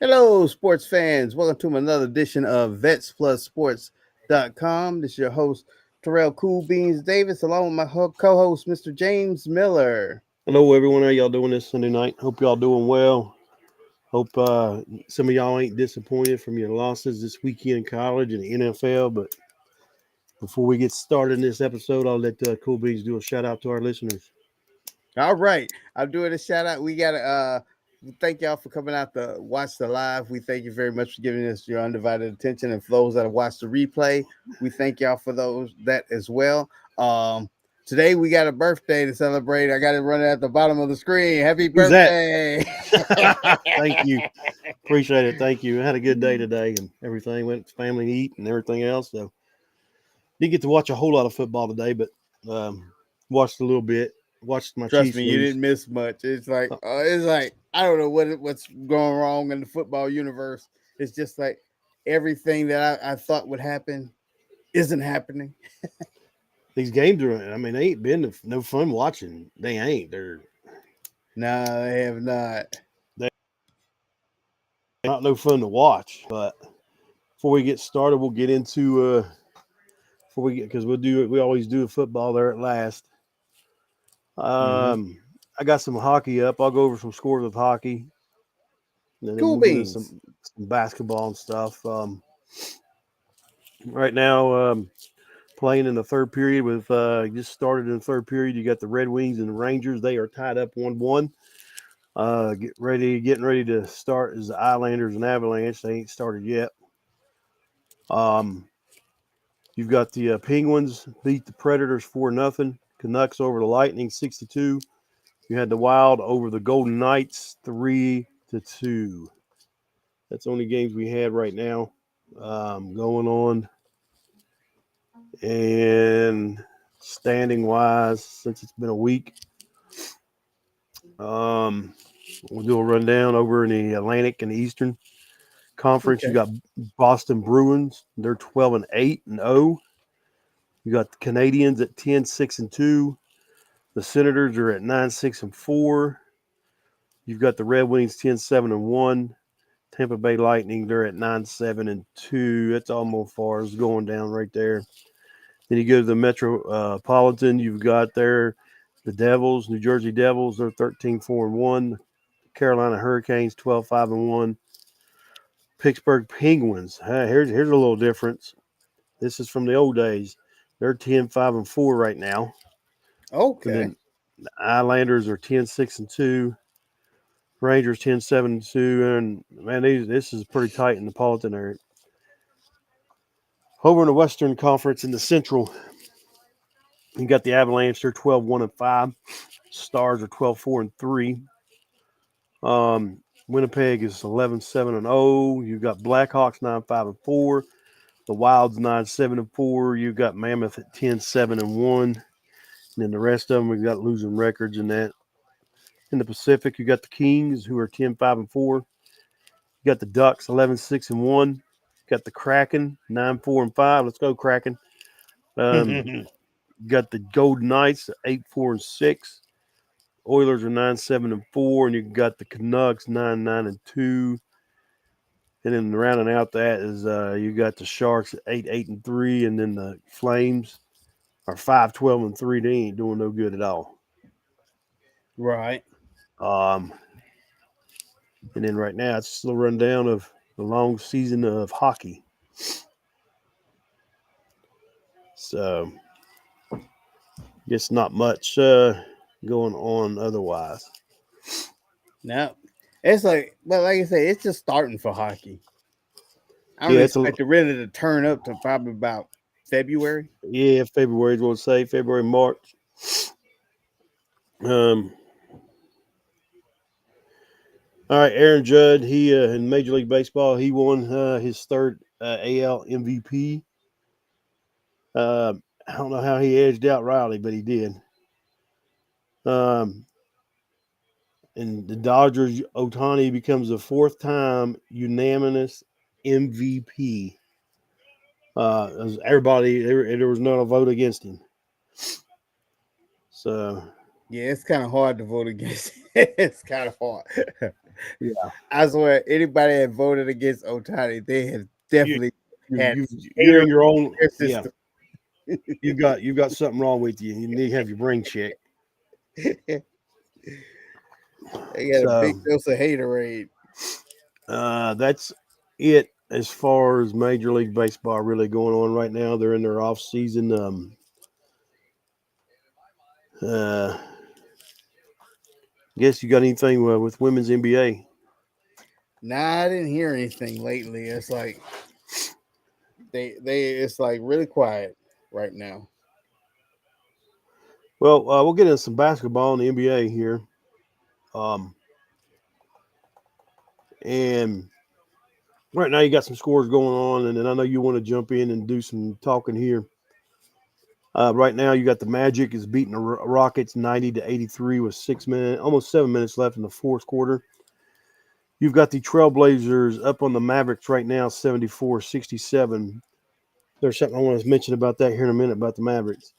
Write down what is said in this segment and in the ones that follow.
Hello, sports fans. Welcome to another edition of VetsPlusSports.com. This is your host, Terrell Cool Beans Davis, along with my co host, Mr. James Miller. Hello, everyone. How y'all doing this Sunday night? Hope y'all doing well. Hope some of y'all ain't disappointed from your losses this weekend in college and the NFL. But before we get started in this episode, I'll let Cool Beans do a shout out to our listeners. All right. I'm doing a shout out. We got to thank y'all for coming out to watch the live. We thank you very much for giving us your undivided attention. And for those that have watched the replay, we thank y'all for that as well. Today we got a birthday to celebrate. I got it running at the bottom of the screen. Happy Who's that? birthday! Thank you. Appreciate it. Thank you. I had a good day today and everything. Went to family to eat and everything else. So didn't get to watch a whole lot of football today, but watched a little bit. Watched my Trust Chiefs me, you lose. didn't miss much. It's like I don't know what's going wrong in the football universe. It's just like everything that I thought would happen isn't happening. These games are. I mean, they ain't been no fun watching. They ain't. No, they have not. They're not no fun to watch. But before we get started, we'll get into before we get because we always do the football there at last. Mm-hmm. I got some hockey up. I'll go over some scores of hockey, and then Cool we'll get into beans. some basketball and stuff. Right now, playing in the third period with just started in the third period. You got the Red Wings and the Rangers. They are tied up 1-1. Getting ready to start is the Islanders and Avalanche. They ain't started yet. Um, you've got the Penguins beat the Predators 4-0. Canucks over the Lightning 6-2. You had the Wild over the Golden Knights 3-2. That's the only games we had right now going on. And standing wise, since it's been a week, um, we'll do a rundown over in the Atlantic and the Eastern Conference. You Okay. got Boston Bruins. They're 12-8-0. You got the Canadians at 10-6-2. The Senators are at 9-6-4. You've got the Red Wings 10-7-1. Tampa Bay Lightning, they're at 9-7-2. That's almost far as going down right there. Then you go to the Metropolitan. You've got there the Devils, New Jersey Devils. They're 13-4-1. Carolina Hurricanes 12-5-1. Pittsburgh Penguins. Here's a little difference. This is from the old days. They're 10-5-4 right now. And Okay. then the Islanders are 10-6-2. Rangers 10-7-2. And man, this is pretty tight in the Politan area. Over in the Western Conference in the Central, you got the Avalanche. They're 12-1-5. Stars are 12-4-3. Winnipeg is 11-7-0. You've got Blackhawks 9-5-4. The Wild's 9-7-4. You've got Mammoth at 10-7-1. And then the rest of them, we've got losing records in that. In the Pacific, you got the Kings, who are 10-5-4. You got the Ducks, 11-6-1. You got the Kraken, 9-4-5. Let's go, Kraken. You got the Golden Knights, 8-4-6. Oilers are 9-7-4, and you got the Canucks 9-9-2. And then rounding out that is you got the Sharks at 8-8-3, and then the Flames are 5-12-3. They ain't doing no good at all. Right. Um, and then right now it's just a little rundown of the long season of hockey. So guess not much going on otherwise. Now, it's like I say, it's just starting for hockey. I don't Yeah, it's a expect it really to turn up to probably about February. yeah February is what to say February March. Um, all right, Aaron Judd. He in Major League Baseball he won his third AL MVP. I don't know how he edged out Riley, but he did. Um, and the Dodgers, Otani becomes the fourth time unanimous MVP. Everybody, there was not a vote against him. So Yeah, it's kind of hard to vote against. It's kind of hard. Yeah. I swear, anybody that voted against Otani, they have You, definitely had you're in your own. their Yeah. system. You've got something wrong with you. You need to have your brain checked. They got a big So dose of haterade. that's it as far as Major League Baseball really going on right now. They're in their off season. Uh, guess you got anything with women's NBA? Nah, I didn't hear anything lately. It's like they it's like really quiet right now. Well, we'll get into some basketball in the NBA here. Um, and right now you got some scores going on, and then I know you want to jump in and do some talking here. Right now you got the Magic is beating the Rockets 90-83 with 6 minutes, almost 7 minutes left in the fourth quarter. You've got the Trailblazers up on the Mavericks right now, 74-67. There's something I want to mention about that here in a minute about the Mavericks.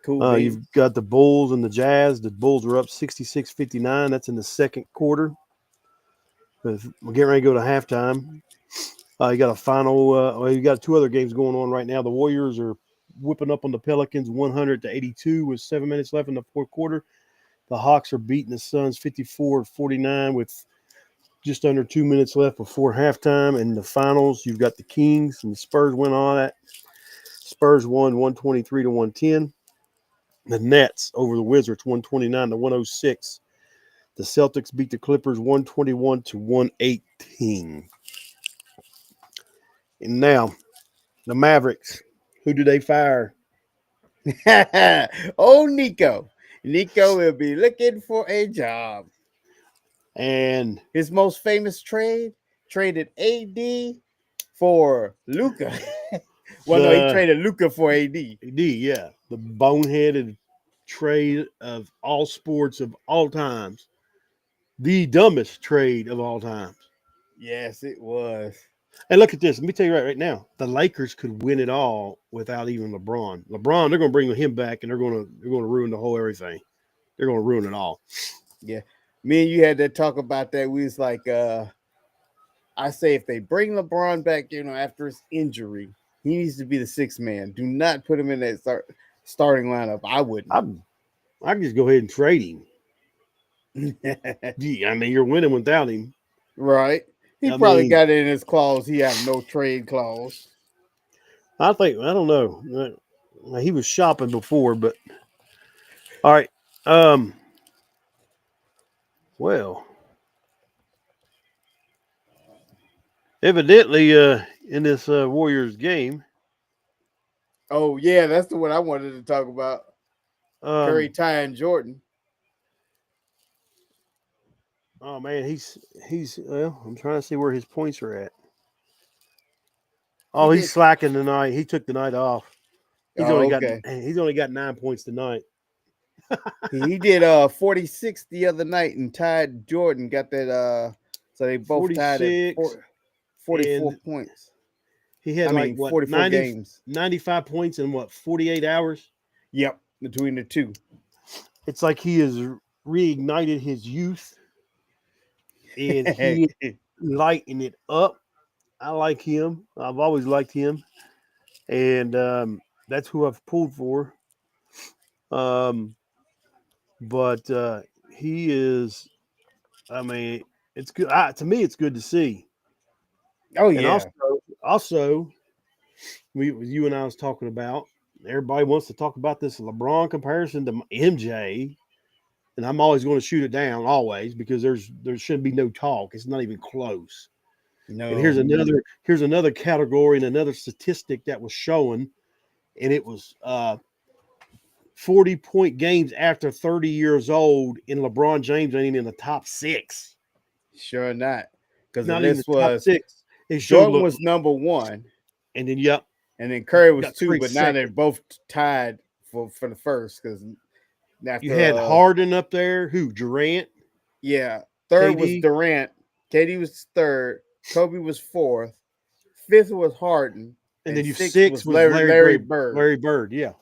Cool beans. You've got the Bulls and the Jazz. The Bulls are up 66-59. That's in the second quarter. We're getting ready to go to halftime. You got a final. You got two other games going on right now. The Warriors are whipping up on the Pelicans 100-82 with 7 minutes left in the fourth quarter. The Hawks are beating the Suns 54-49 with just under 2 minutes left before halftime. And the finals, you've got the Kings and the Spurs went on that. Spurs won 123-110. The Nets over the Wizards 129-106. The Celtics beat the Clippers 121-118. And now the Mavericks. Who do they fire? Oh, Nico. Nico will be looking for a job. And His most famous traded AD for Luca. Well, no, he traded Luca for AD. yeah, the boneheaded trade of all sports of all times. The dumbest trade of all times. Yes, it was. And look at this. Let me tell you right now, the Lakers could win it all without even LeBron. LeBron, they're going to bring him back, and they're going to ruin the whole everything. They're going to ruin it all. Yeah, me and you had to talk about that. We was like, I say if they bring LeBron back, after his injury, he needs to be the sixth man. Do not put him in that starting lineup. I wouldn't. I just go ahead and trade him. Yeah, I mean, you're winning without him. Right. He probably got it in his clause. He have no trade clause. I don't know. He was shopping before, but all right. Well, evidently, in this Warriors game. Oh yeah, that's the one I wanted to talk about. Curry, Ty, and Jordan. Oh man, he's well. I'm trying to see where his points are at. Oh, he's slacking tonight. He took the night off. He's only got 9 points tonight. He did 46 the other night, and Ty Jordan got that. So they both tied at 44 points. He had 44 games, 95 points in 48 hours. Yep, between the two. It's like he has reignited his youth, and he lighting it up. I like him. I've always liked him, and that's who I've pulled for. But he is. I mean, it's good. To me, it's good to see. Oh yeah. And also, you and I was talking about. Everybody wants to talk about this LeBron comparison to MJ, and I'm always going to shoot it down always because there shouldn't be no talk. It's not even close. No. And here's another category and another statistic that was showing, and it was 40-point games after 30 years old, and LeBron James ain't even in the top 6. Sure not, because not this even the top 6. Jordan was number 1, and then and then Curry was 2, but now second. they're both tied for the first because you had Harden up there. Who? Durant. Yeah, third was Durant. KD was third. Kobe was fourth. Fifth was Harden, and then sixth was Larry Bird. Larry Bird, yeah.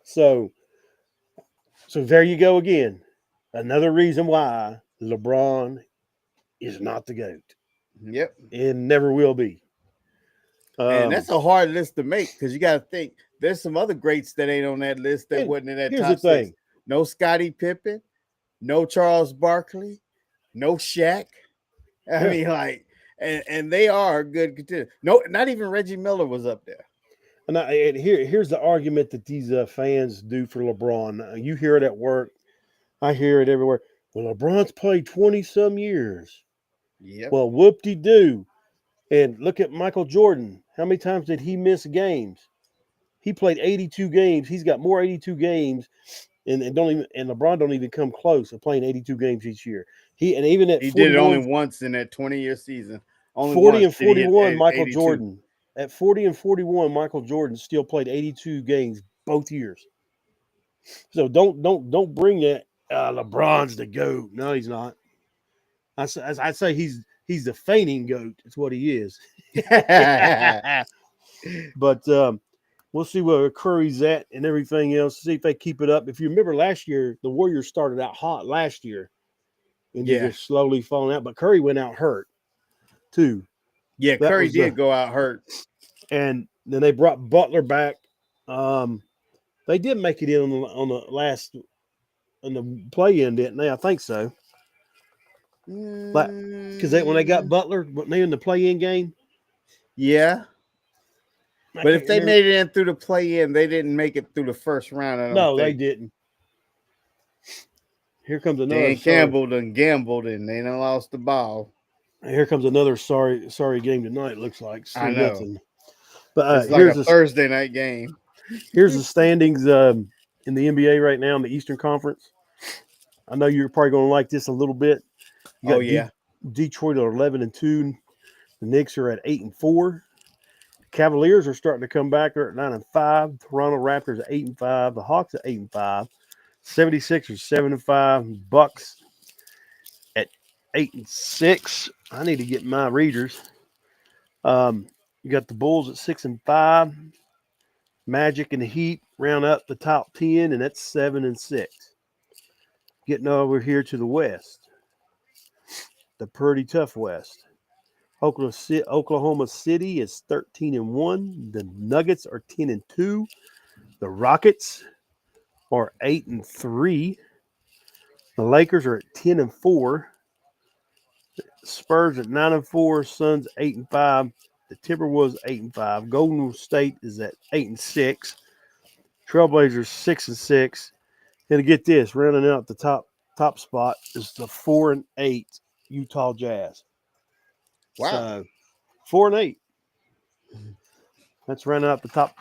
So there you go again. Another reason why LeBron is not the GOAT. Yep. And never will be. And that's a hard list to make because you got to think there's some other greats that ain't on that list that wasn't in that here's top the thing. six. No Scottie Pippen, no Charles Barkley, no Shaq. I mean, like, and they are good contenders. No, not even Reggie Miller was up there. And here's the argument that these fans do for LeBron. You hear it at work. I hear it everywhere. Well, LeBron's played 20-some years. Yep. Well, whoop-de-doo. And look at Michael Jordan. How many times did he miss games? He played 82 games. He's got more 82 games, and LeBron don't even come close to playing 82 games each year. He did it only once in that 20-year season. Only 40 and 41, Michael 82. Jordan. At 40 and 41, Michael Jordan still played 82 games both years. So don't bring that LeBron's the GOAT. No, he's not. I say he's the feigning GOAT. It's what he is. But we'll see where Curry's at and everything else. See if they keep it up. If you remember last year, the Warriors started out hot last year and just slowly falling out. But Curry went out hurt too. Yeah, Curry did go out hurt. And then they brought Butler back. They did make it in on the play-in, didn't they? I think so. Because when they got Butler, weren't they in the play-in game? Yeah. But if they made it in through the play-in, they didn't make it through the first round. No, they didn't. Here comes another. Dan Campbell done gambled and they done lost the ball. Here comes another sorry game tonight. It looks like I know. Nothing. But it's like a Thursday night game. Here's the standings in the NBA right now in the Eastern Conference. I know you're probably going to like this a little bit. You got Detroit are 11-2. The Knicks are at 8-4. Cavaliers are starting to come back. They're at 9-5. Toronto Raptors at 8-5. The Hawks at 8-5. 76ers 7-5. Bucks at 8-6. I need to get my readers. You got the Bulls at 6-5. Magic and the Heat round up the top 10, and that's 7-6. Getting over here to the West, the pretty tough West. Oklahoma City is 13-1. The Nuggets are 10-2. The Rockets are 8-3. The Lakers are at 10-4. Spurs at 9-4. Suns 8-5. The Timberwolves 8-5. Golden State is at 8-6. Trailblazers 6-6. And to get this, rounding out the top spot is the 4-8 Utah Jazz. Wow. So 4-8. That's rounding out the top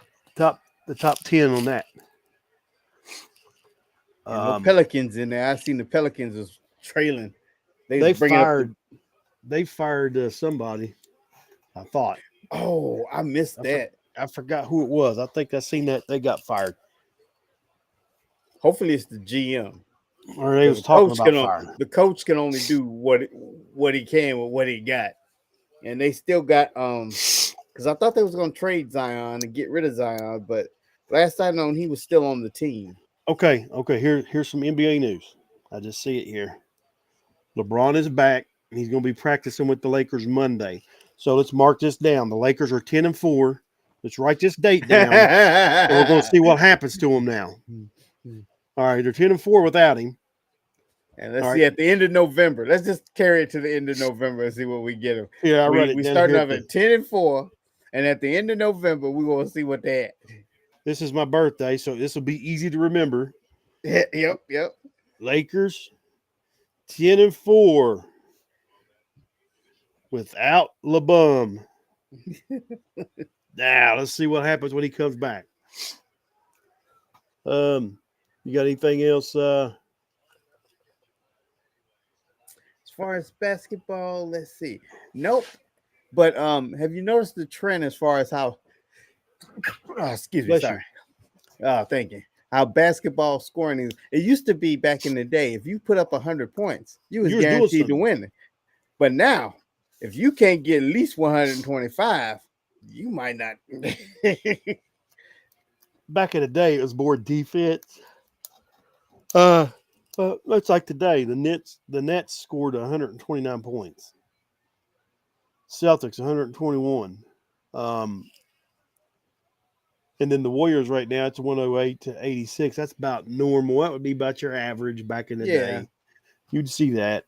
10 on that. No Pelicans in there. I seen the Pelicans was trailing. They fired somebody. I thought. Oh, I missed that. I forgot who it was. I think I seen that they got fired. Hopefully, it's the GM. Or they was talking about firing. The coach can only do what he can with what he got, and they still got because I thought they was going to trade Zion and get rid of Zion, but last I known he was still on the team. Okay. Here's some NBA news. I just see it here. LeBron is back, and he's going to be practicing with the Lakers Monday. So let's mark this down. The Lakers are 10-4. Let's write this date down, and we're going to see what happens to them now. All right, they're 10-4 without him. And let's see at the end of November. Let's just carry it to the end of November and see what we get them. Yeah, I read it. We started off at 10-4, and at the end of November, we're going to see what they at. This is my birthday, so this will be easy to remember. Yep. Lakers 10-4 without LeBum. Now let's see what happens when he comes back. You got anything else? As far as basketball, let's see. Nope. But have you noticed the trend as far as how? Excuse me. Sorry. Thank you. How basketball scoring is. It used to be back in the day, if you put up 100 points, you was guaranteed to win. But now, if you can't get at least 125, you might not. Back in the day, it was more defense. It's like today. The Nets scored 129 points. Celtics 121. Um, and then the Warriors right now, it's 108 to 86. That's about normal. That would be about your average back in the Yeah. day. You'd see that.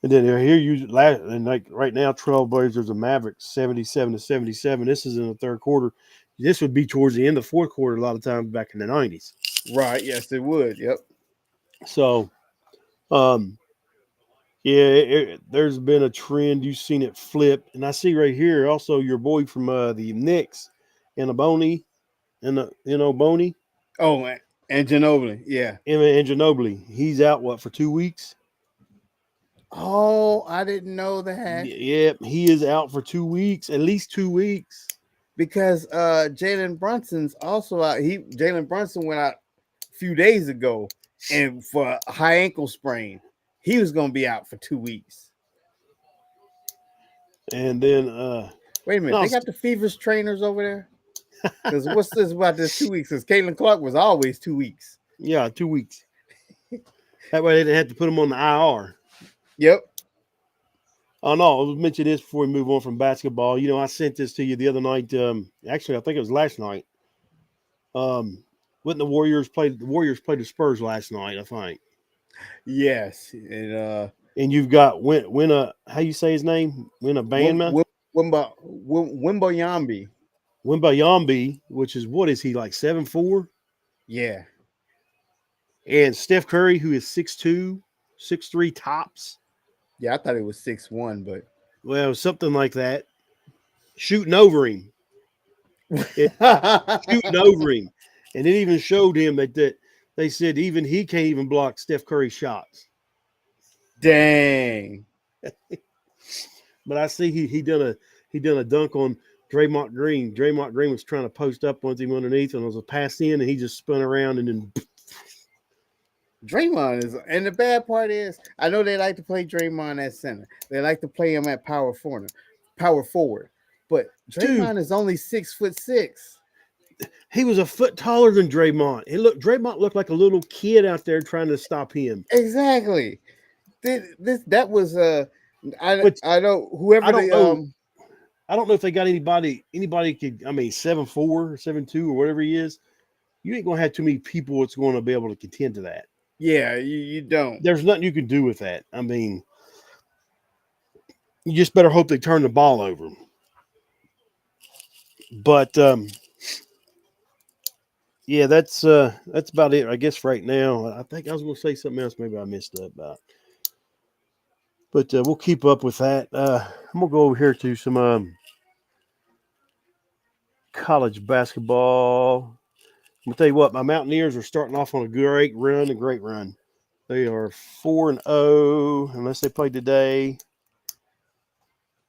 And then here you last and like right now, Trailblazers and Mavericks 77 to 77. This is in the third quarter. This would be towards the end of the fourth quarter a lot of times back in the 90s. Right. Yes, it would. Yep. So um yeah, there's been a trend. You've seen it flip. And I see right here also your boy from the Knicks and Boney and Boney Oh, and Ginobili. Yeah. and Ginobili. He's out what for 2 weeks? Oh, I didn't know that Yep, he is out for 2 weeks, at least 2 weeks. because Jalen Brunson's also out. Jalen Brunson went out a few days ago and for a high ankle sprain. He was going to be out for 2 weeks. And then Wait a minute, no, they got the Fevers trainers over there. Because what's this about this 2 weeks? Because Caitlin Clark was always 2 weeks. yeah, 2 weeks. That way they didn't have to put him on the IR. Yep. Oh no, I was mention this before we move on from basketball. You know, I sent this to you the other night. Actually, I think it was last night. When the Warriors played the Spurs last night, I think. Yes. And you've got how you say his name? Wimbayama? Wimbayambi. Wimbayambi, which is what is he like 7'4"? Yeah. And Steph Curry, who is 6'2", 6'3" tops. Yeah, I thought it was 6'1", but Well, something like that. Shooting over him. Shooting over him. And it even showed him that they said even he can't even block Steph Curry shots. Dang. But I see he done a dunk on Draymond Green. Draymond Green was trying to post up once him underneath, and it was a pass in, and he just spun around and then. Draymond is, and the bad part is, I know they like to play Draymond at center. They like to play him at power forward. But Draymond is only 6'6". He was a foot taller than Draymond. Draymond looked like a little kid out there trying to stop him. Exactly. That was I know whoever I don't know if they got anybody could 7'4", 7'2", or whatever he is. You ain't gonna have too many people that's going to be able to contend to that. Yeah, you don't. There's nothing you can do with that. I mean, you just better hope they turn the ball over. But yeah, that's about it, I guess, right now. I think I was going to say something else. Maybe I missed that about. But we'll keep up with that. I'm going to go over here to some college basketball. I'm going to tell you what, my Mountaineers are starting off on a great run. They are 4-0, unless they play today.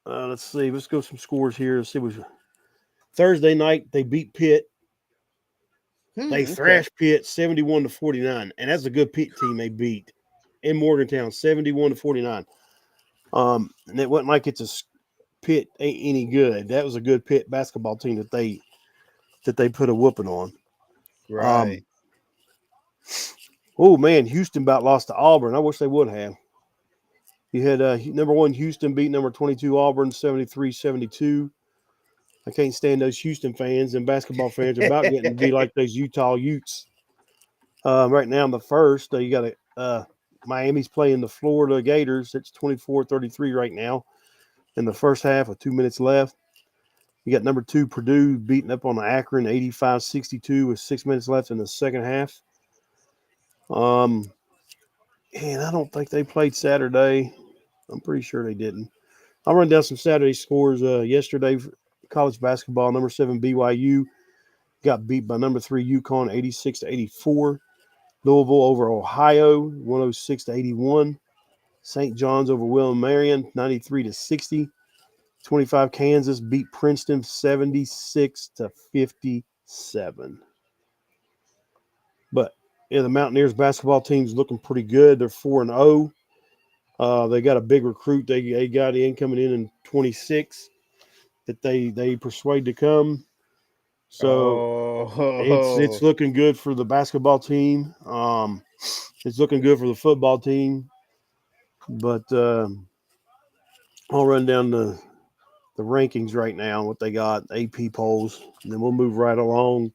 Let's see. Let's go some scores here. Let's see. Thursday night, they beat Pitt. They thrashed Pitt 71-49, and that's a good Pitt team they beat in Morgantown, 71-49. And it wasn't like Pitt ain't any good. That was a good Pitt basketball team that they put a whooping on. Right. Oh man, Houston about lost to Auburn. I wish they would have. You had number 1 Houston beat number 22 Auburn 73-72. I can't stand those Houston fans and basketball fans about getting to be like those Utah Utes. Right now in the first, you got Miami's playing the Florida Gators. It's 24-33 right now in the first half with 2 minutes left. You got number 2 Purdue beating up on Akron 85-62 with 6 minutes left in the second half. And I don't think they played Saturday. I'm pretty sure they didn't. I'll run down some Saturday scores. Yesterday, college basketball, number 7 BYU got beat by number 3 UConn 86-84. Louisville over Ohio 106-81. St. John's over William Marion 93-60. 25 Kansas beat Princeton 76-57. But yeah, the Mountaineers basketball team's looking pretty good. They're 4-0. They got a big recruit. They got coming in 26 that they persuade to come. So it's looking good for the basketball team. It's looking good for the football team. But I'll run down the rankings right now, what they got, AP polls, and then we'll move right along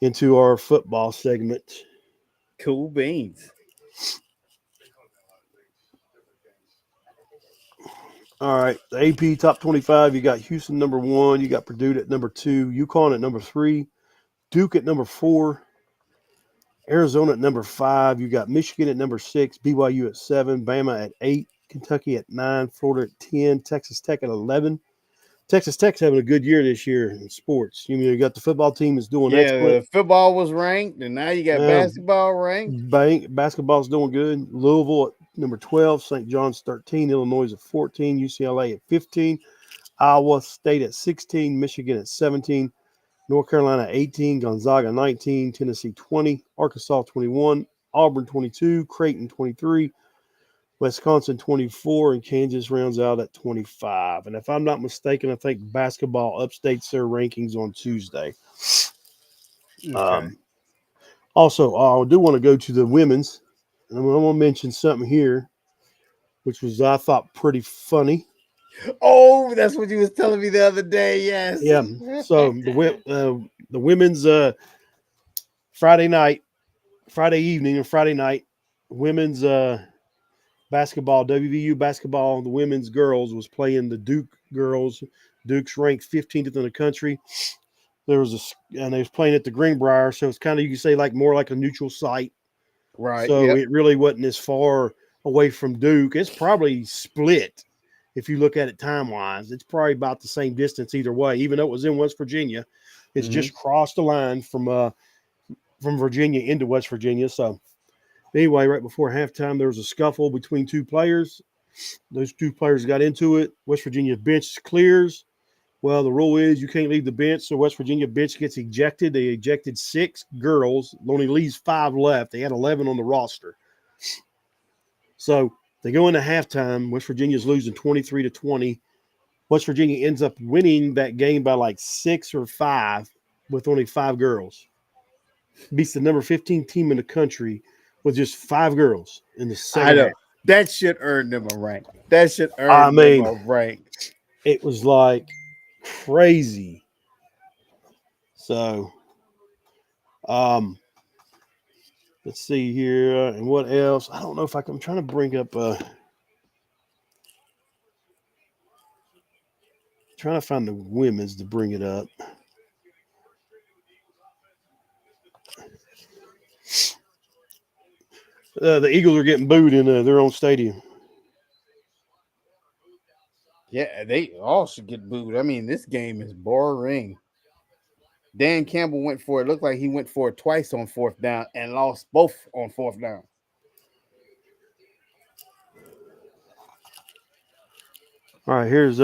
into our football segment. Cool beans. All right, the AP top 25, you got Houston number 1, you got Purdue at number 2, UConn at number 3, Duke at number 4, Arizona at number 5, you got Michigan at number 6, BYU at 7, Bama at 8, Kentucky at 9, Florida at 10, Texas Tech at 11. Texas Tech's having a good year this year in sports. You got the football team is doing Yeah, excellent. the football was ranked, and now you got basketball ranked. Basketball's doing good. Louisville at number 12, St. John's 13, Illinois at 14, UCLA at 15, Iowa State at 16, Michigan at 17, North Carolina 18, Gonzaga 19, Tennessee 20, Arkansas 21, Auburn 22, Creighton 23, Wisconsin 24, and Kansas rounds out at 25. And if I'm not mistaken, I think basketball updates their rankings on Tuesday. Okay. Also, I do want to go to the women's, and I'm going to mention something here, which was I thought pretty funny. Oh, that's what you was telling me the other day. Yes. Yeah. So the women's Friday evening and Friday night, women's basketball, WVU basketball, the women's girls was playing the Duke girls. Duke's ranked 15th in the country. And they was playing at the Greenbrier, so it's kind of, you can say, like more like a neutral site. Right. So Yep. it really wasn't as far away from Duke. It's probably split if you look at it time wise. It's probably about the same distance either way, even though it was in West Virginia. It's just crossed the line from Virginia into West Virginia. So anyway, right before halftime, there was a scuffle between two players. Those two players got into it. West Virginia bench clears. Well, the rule is you can't leave the bench, so West Virginia bench gets ejected. They ejected 6 girls. Only leaves 5 left. They had 11 on the roster. So they go into halftime. West Virginia's losing 23-20. West Virginia ends up winning that game by like 6 or 5 with only 5 girls. Beats the number 15 team in the country with just 5 girls in the second half. That should earn them a rank. That should earn them a rank. It was like crazy. So, let's see here. And what else? I don't know if I'm trying to bring up, trying to find the women's to bring it up. The Eagles are getting booed in their own stadium. Yeah, they all should get booed. I mean, this game is boring. Dan Campbell went for it. Looked like he went for it twice on 4th down and lost both on 4th down. All right, here's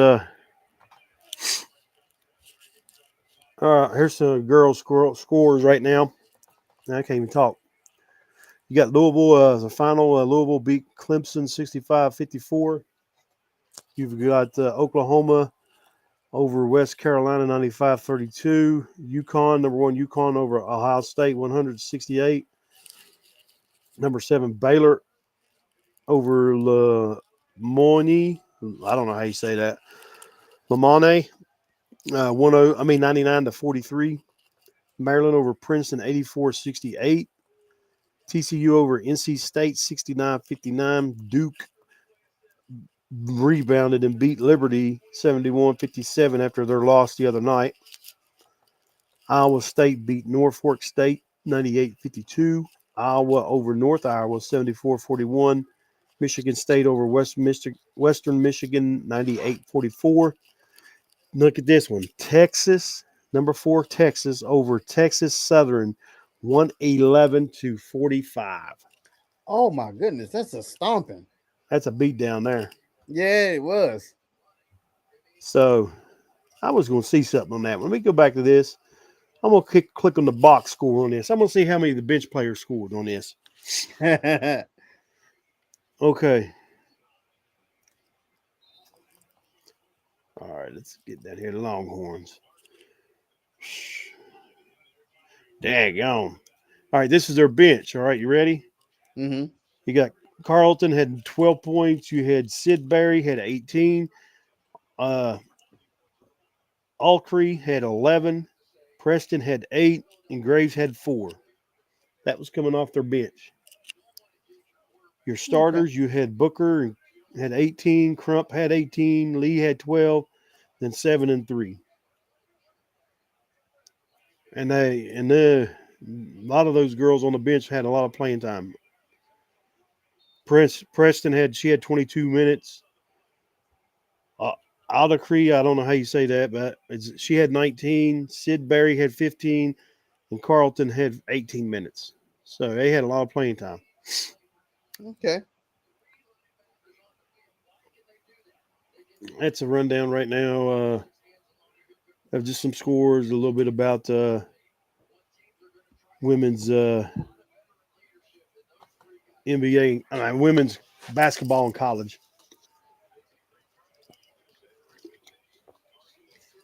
some girls scores right now. I can't even talk. You got Louisville as a final. Louisville beat Clemson 65-54. You've got Oklahoma over West Carolina 95-32. UConn, number 1 UConn over Ohio State 168. Number 7 Baylor over LeMoyne. I don't know how you say that. LeMoyne 99-43. Maryland over Princeton 84-68. TCU over NC State 69-59. Duke rebounded and beat Liberty 71-57 after their loss the other night. Iowa State beat Norfolk State 98-52. Iowa over North Iowa 74-41. Michigan State over Western Michigan 98-44. Look at this one. Texas, number 4 Texas over Texas Southern 111-45. Oh my goodness, that's a stomping. That's a beat down there. Yeah, it was. So I was going to see something on that. Let me go back to this. I'm going to click on the box score on this. I'm going to see how many of the bench players scored on this. Okay. All right, let's get that here. The Longhorns. Daggone. All right, this is their bench. All right, you ready? Mm-hmm. You got Carlton had 12 points. You had Sid Berry had 18. Uh, Alcree had 11. Preston had 8. And Graves had 4. That was coming off their bench. Your Okay. starters, you had Booker had 18. Crump had 18. Lee had 12. Then 7 and 3. And a lot of those girls on the bench had a lot of playing time. Preston had 22 minutes. Uh, Alda Cree, I don't know how you say that, but she had 19. Sid Berry had 15, and Carlton had 18 minutes. So they had a lot of playing time. Okay. That's a rundown right now of just some scores, a little bit about women's NBA, women's basketball in college.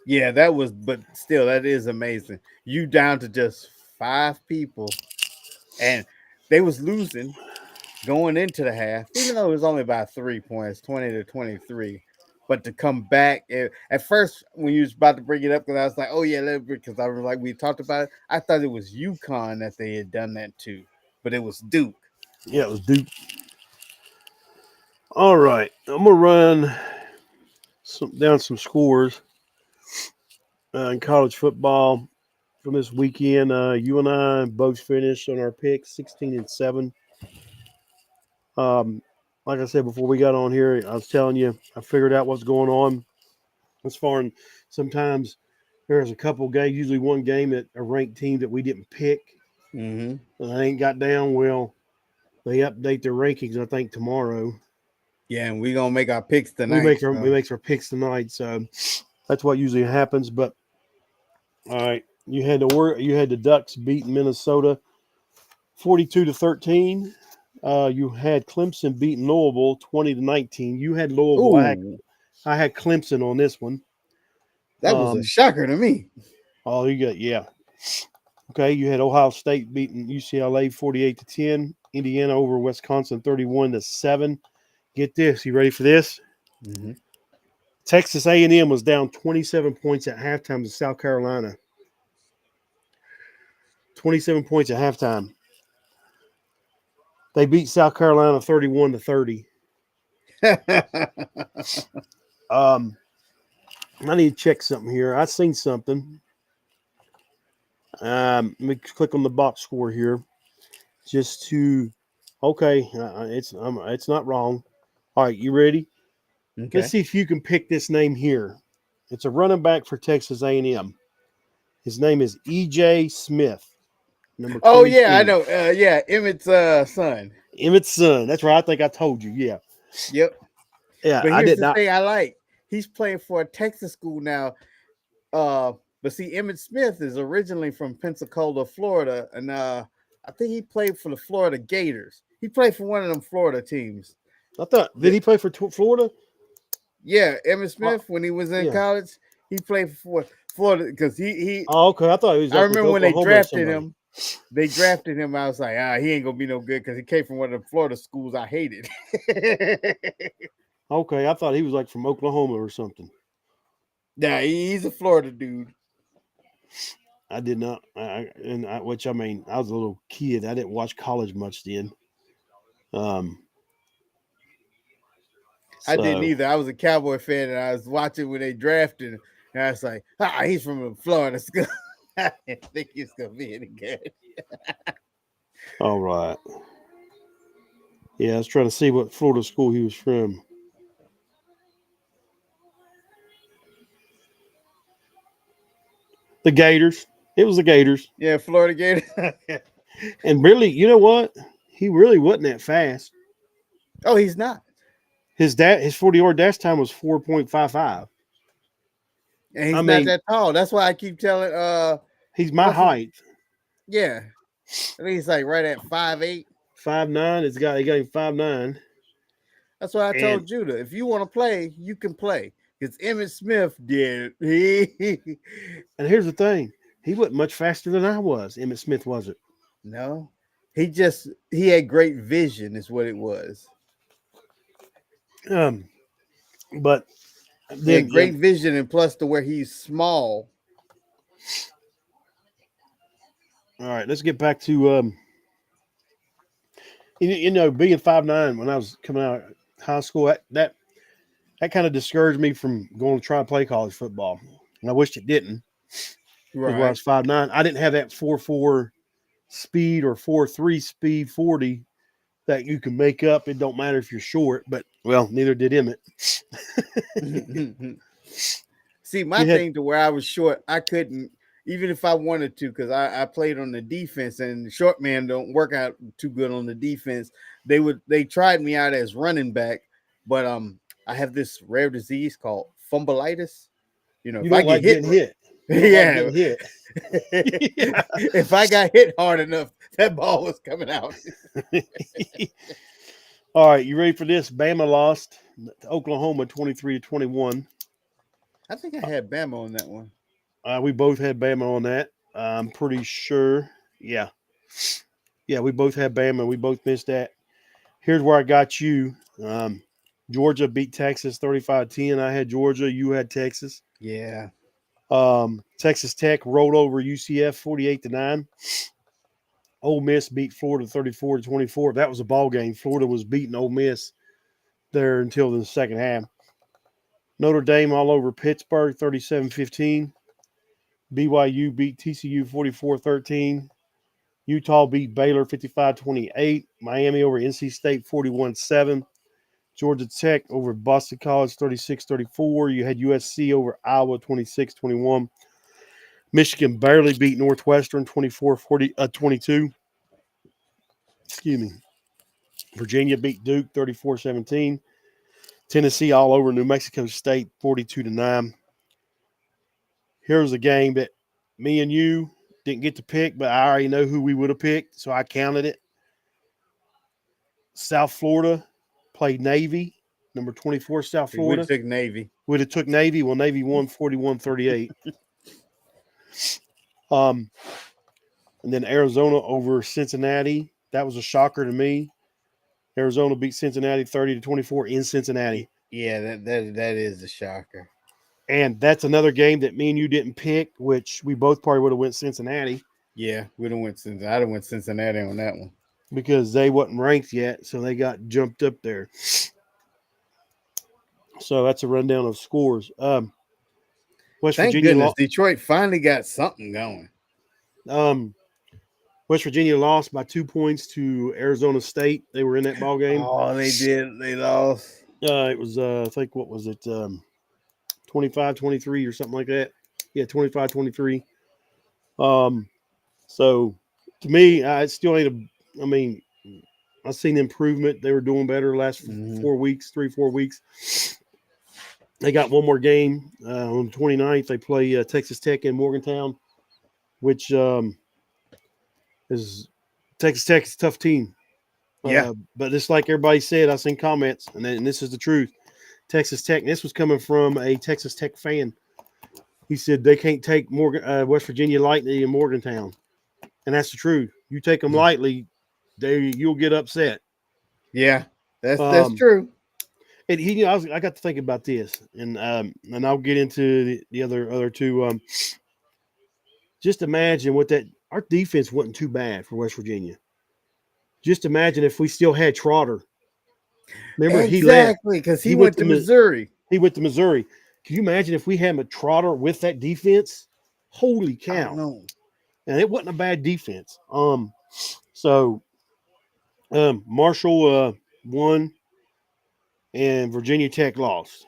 Yeah, but still, that is amazing. You down to just 5 people, and they was losing going into the half, even though it was only by 3 points, 20-23. But to come back, at first when you was about to bring it up, because I was like, oh yeah, because I was like, we talked about it. I thought it was UConn that they had done that to, but it was Duke. Yeah, it was Duke. All right, I'm gonna run down some scores in college football from this weekend. You and I both finished on our picks, 16-7. Like I said before we got on here, I was telling you I figured out what's going on. As far as sometimes there's a couple games, usually one game at a ranked team that we didn't pick, Mm-hmm. and I ain't got down. Well, they update their rankings, I think, tomorrow. Yeah, and we're gonna make our picks We tonight. make our picks tonight, so that's what usually happens. But all right, you had the Ducks beating Minnesota 42-13. You had Clemson beating Louisville 20-19. You had Louisville. Ooh, I had Clemson on this one. that was a shocker to me. Oh, yeah. Okay, you had Ohio State beating UCLA 48-10. Indiana over Wisconsin 31-7. Get this, you ready for this? Mm-hmm. Texas A&M was down 27 points at halftime to South Carolina. 27 points at halftime. They beat South Carolina 31-30. I need to check something here. I seen something. Let me click on the box score here, just to. Okay, it's not wrong. All right, you ready? Okay. Let's see if you can pick this name here. It's a running back for Texas A&M. His name is E.J. Smith, number 22. Oh yeah, I know. Yeah, Emmett's son. Emmett's son. That's right. I think I told you. Yeah. Yep. Yeah, But I here's did the not. thing I like. He's playing for a Texas school now. But see, Emmett Smith is originally from Pensacola, Florida, and I think he played for the Florida Gators. He played for one of them Florida teams. I thought, did he play for Florida? Yeah, Emmett Smith when he was in yeah. college, he played for Florida because he. Oh, okay. I thought he was. I Like with remember when they Oklahoma or drafted somebody. him. They drafted him. I was like, he ain't gonna be no good because he came from one of the Florida schools I hated. Okay, I thought he was like from Oklahoma or something. Yeah, he's a Florida dude. I did not, which I mean, I was a little kid. I didn't watch college much then. I didn't either. I was a Cowboy fan, and I was watching when they drafted him, and I was like, he's from a Florida school. I didn't think he's gonna be any good. All right. Yeah, I was trying to see what Florida school he was from. The Gators. It was the Gators. Yeah, Florida Gators. And really, you know what? He really wasn't that fast. Oh, he's not. His 40-yard dash time was 4.55. And he's not that tall. That's why I keep telling he's my height. Yeah. I think he's like right at 5'8". 5'9". He got him 5'9". That's why I told Judah, if you want to play, you can play. Because Emmitt Smith did. And here's the thing. He wasn't much faster than I was. Emmitt Smith wasn't. No, he had great vision, is what it was. But He had then great vision, and plus to where he's small. all right, let's get back to being 5'9" when I was coming out of high school. That kind of discouraged me from going to try and play college football, and I wished it didn't. Because when I was 5'9", I didn't have that 4.4 speed or 4.3 speed 40 that you can make up. It don't matter if you're short, but well, neither did Emmett. See, my thing to where I was short, I couldn't, even if I wanted to, because I played on the defense, and the short man don't work out too good on the defense. They tried me out as running back, but I have this rare disease called fumbleitis. You if don't I get like getting hit. yeah. Like hit. Yeah. If I got hit hard enough, that ball was coming out. All right, you ready for this? Bama lost to Oklahoma 23-21. I think I had Bama on that one. We both had Bama on that. I'm pretty sure. Yeah. Yeah, we both had Bama. We both missed that. Here's where I got you. Georgia beat Texas 35-10. I had Georgia. You had Texas. Yeah. Texas Tech rolled over UCF 48-9. Ole Miss beat Florida 34-24. That was a ball game. Florida was beating Ole Miss there until the second half. Notre Dame all over Pittsburgh 37-15. BYU beat TCU 44-13. Utah beat Baylor 55-28. Miami over NC State 41-7. Georgia Tech over Boston College 36-34. You had USC over Iowa 26-21. Michigan barely beat Northwestern 24-22. Excuse me. Virginia beat Duke 34-17. Tennessee all over New Mexico State 42-9. Here's a game that me and you didn't get to pick, but I already know who we would have picked, so I counted it. South Florida played Navy, number 24 South Florida. We took Navy. Would have took Navy. Well, Navy won 41-38. And then Arizona over Cincinnati. That was a shocker to me. Arizona beat Cincinnati 30-24 in Cincinnati. Yeah, that is a shocker. And that's another game that me and you didn't pick, which we both probably would have went Cincinnati. Yeah, we don't went Cincinnati. I done went Cincinnati on that one because they wasn't ranked yet, so they got jumped up there. So that's a rundown of scores. West Thank Virginia goodness Detroit finally got something going. West Virginia lost by 2 points to Arizona State. They were in that ball game. Oh, they did. They lost. It was, I think, what was it, 25-23 or something like that. Yeah, 25-23. So, to me, I still ain't I've seen improvement. They were doing better the last 4 weeks, 3-4 weeks. They got one more game on the 29th. They play Texas Tech in Morgantown, which is Texas Tech is a tough team. Yeah. But just like everybody said, I seen comments, and this is the truth. Texas Tech, and this was coming from a Texas Tech fan. He said they can't take West Virginia lightly in Morgantown. And that's the truth. You take them lightly, you'll get upset. Yeah, that's true. And I got to think about this, and I'll get into the other two. Just imagine our defense wasn't too bad for West Virginia. Just imagine if we still had Trotter. Remember, exactly, because he went to Missouri. He went to Missouri. Can you imagine if we had a Trotter with that defense? Holy cow! No, and it wasn't a bad defense. So Marshall won, and Virginia Tech lost.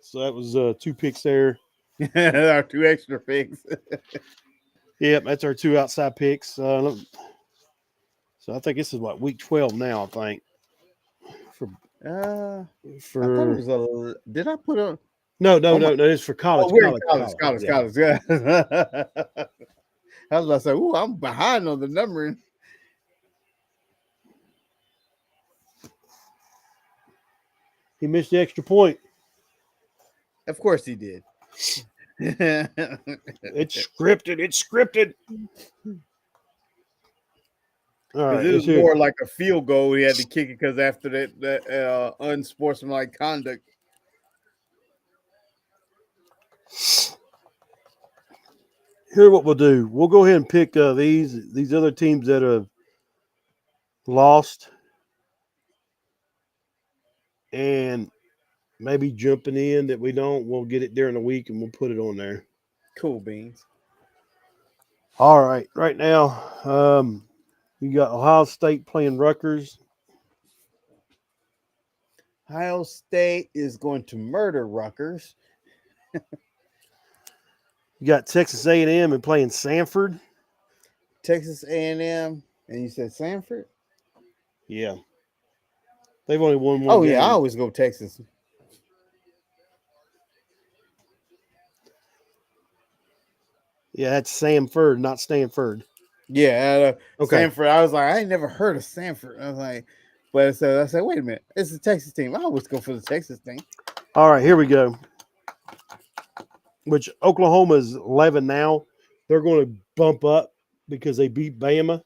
So that was 2 picks there. Our 2 extra picks. Yep, that's our 2 outside picks. So I think this is week 12 now. I think. I thought it was did I put on? No. It's for college. Oh, we're college. Yeah. I was about to say, "Ooh, I'm behind on the numbering." He missed the extra point. Of course he did. It's scripted. All right, Because it let's was hear. more like a field goal. He had to kick it because after that unsportsmanlike conduct. Here's what we'll do. We'll go ahead and pick these other teams that have lost, and maybe jumping in that we don't. We'll get it during the week and we'll put it on there. Cool beans. All right, right now, you got Ohio State playing Rutgers. Ohio State is going to murder Rutgers. You got Texas A&M and playing Sanford. Texas A&M, and you said Sanford. Yeah, they've only won one Oh game. yeah, I always go Texas. Yeah, that's Sanford, not Stanford. Yeah, Okay. Sanford. I was like, I ain't never heard of Sanford. I was like, but so I said, wait a minute, it's a Texas team. I always go for the Texas team. All right, here we go. Which Oklahoma is 11 now. They're going to bump up because they beat Bama.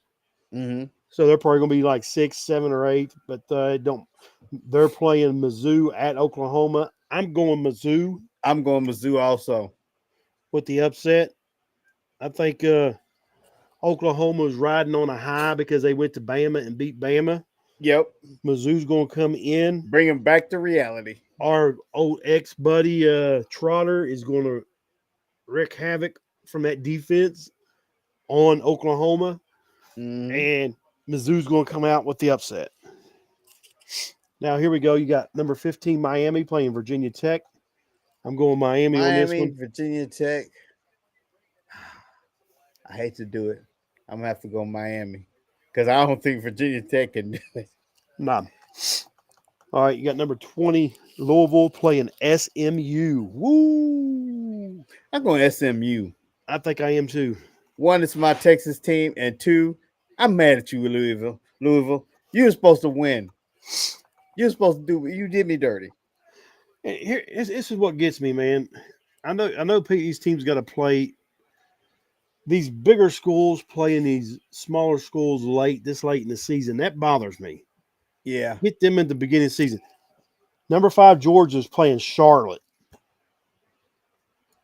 Mm-hmm. So they're probably going to be like 6, 7, or 8. But don't. They're playing Mizzou at Oklahoma. I'm going Mizzou I'm going Mizzou also. with the upset. I think Oklahoma is riding on a high because they went to Bama and beat Bama. Yep, Mizzou's going to come in. bring him back to reality. Our old ex-buddy Trotter is going to wreak havoc from that defense on Oklahoma. Mm-hmm. And Mizzou's going to come out with the upset. Now, here we go. You got number 15, Miami, playing Virginia Tech. I'm going Miami on this Miami, one. Virginia Tech. I hate to do it. I'm gonna have to go Miami because I don't think Virginia Tech can do it. Nah. All right, you got number 20, Louisville, playing SMU. Woo! I'm going SMU. I think I am too. One, it's my Texas team, and two, I'm mad at you, Louisville. Louisville, you were supposed to win. You're supposed to do. You did me dirty. And here, this is what gets me, man. I know these teams got to play. These bigger schools playing these smaller schools this late in the season. That bothers me. Yeah, Get them at the beginning of the season. Number 5, Georgia is playing Charlotte.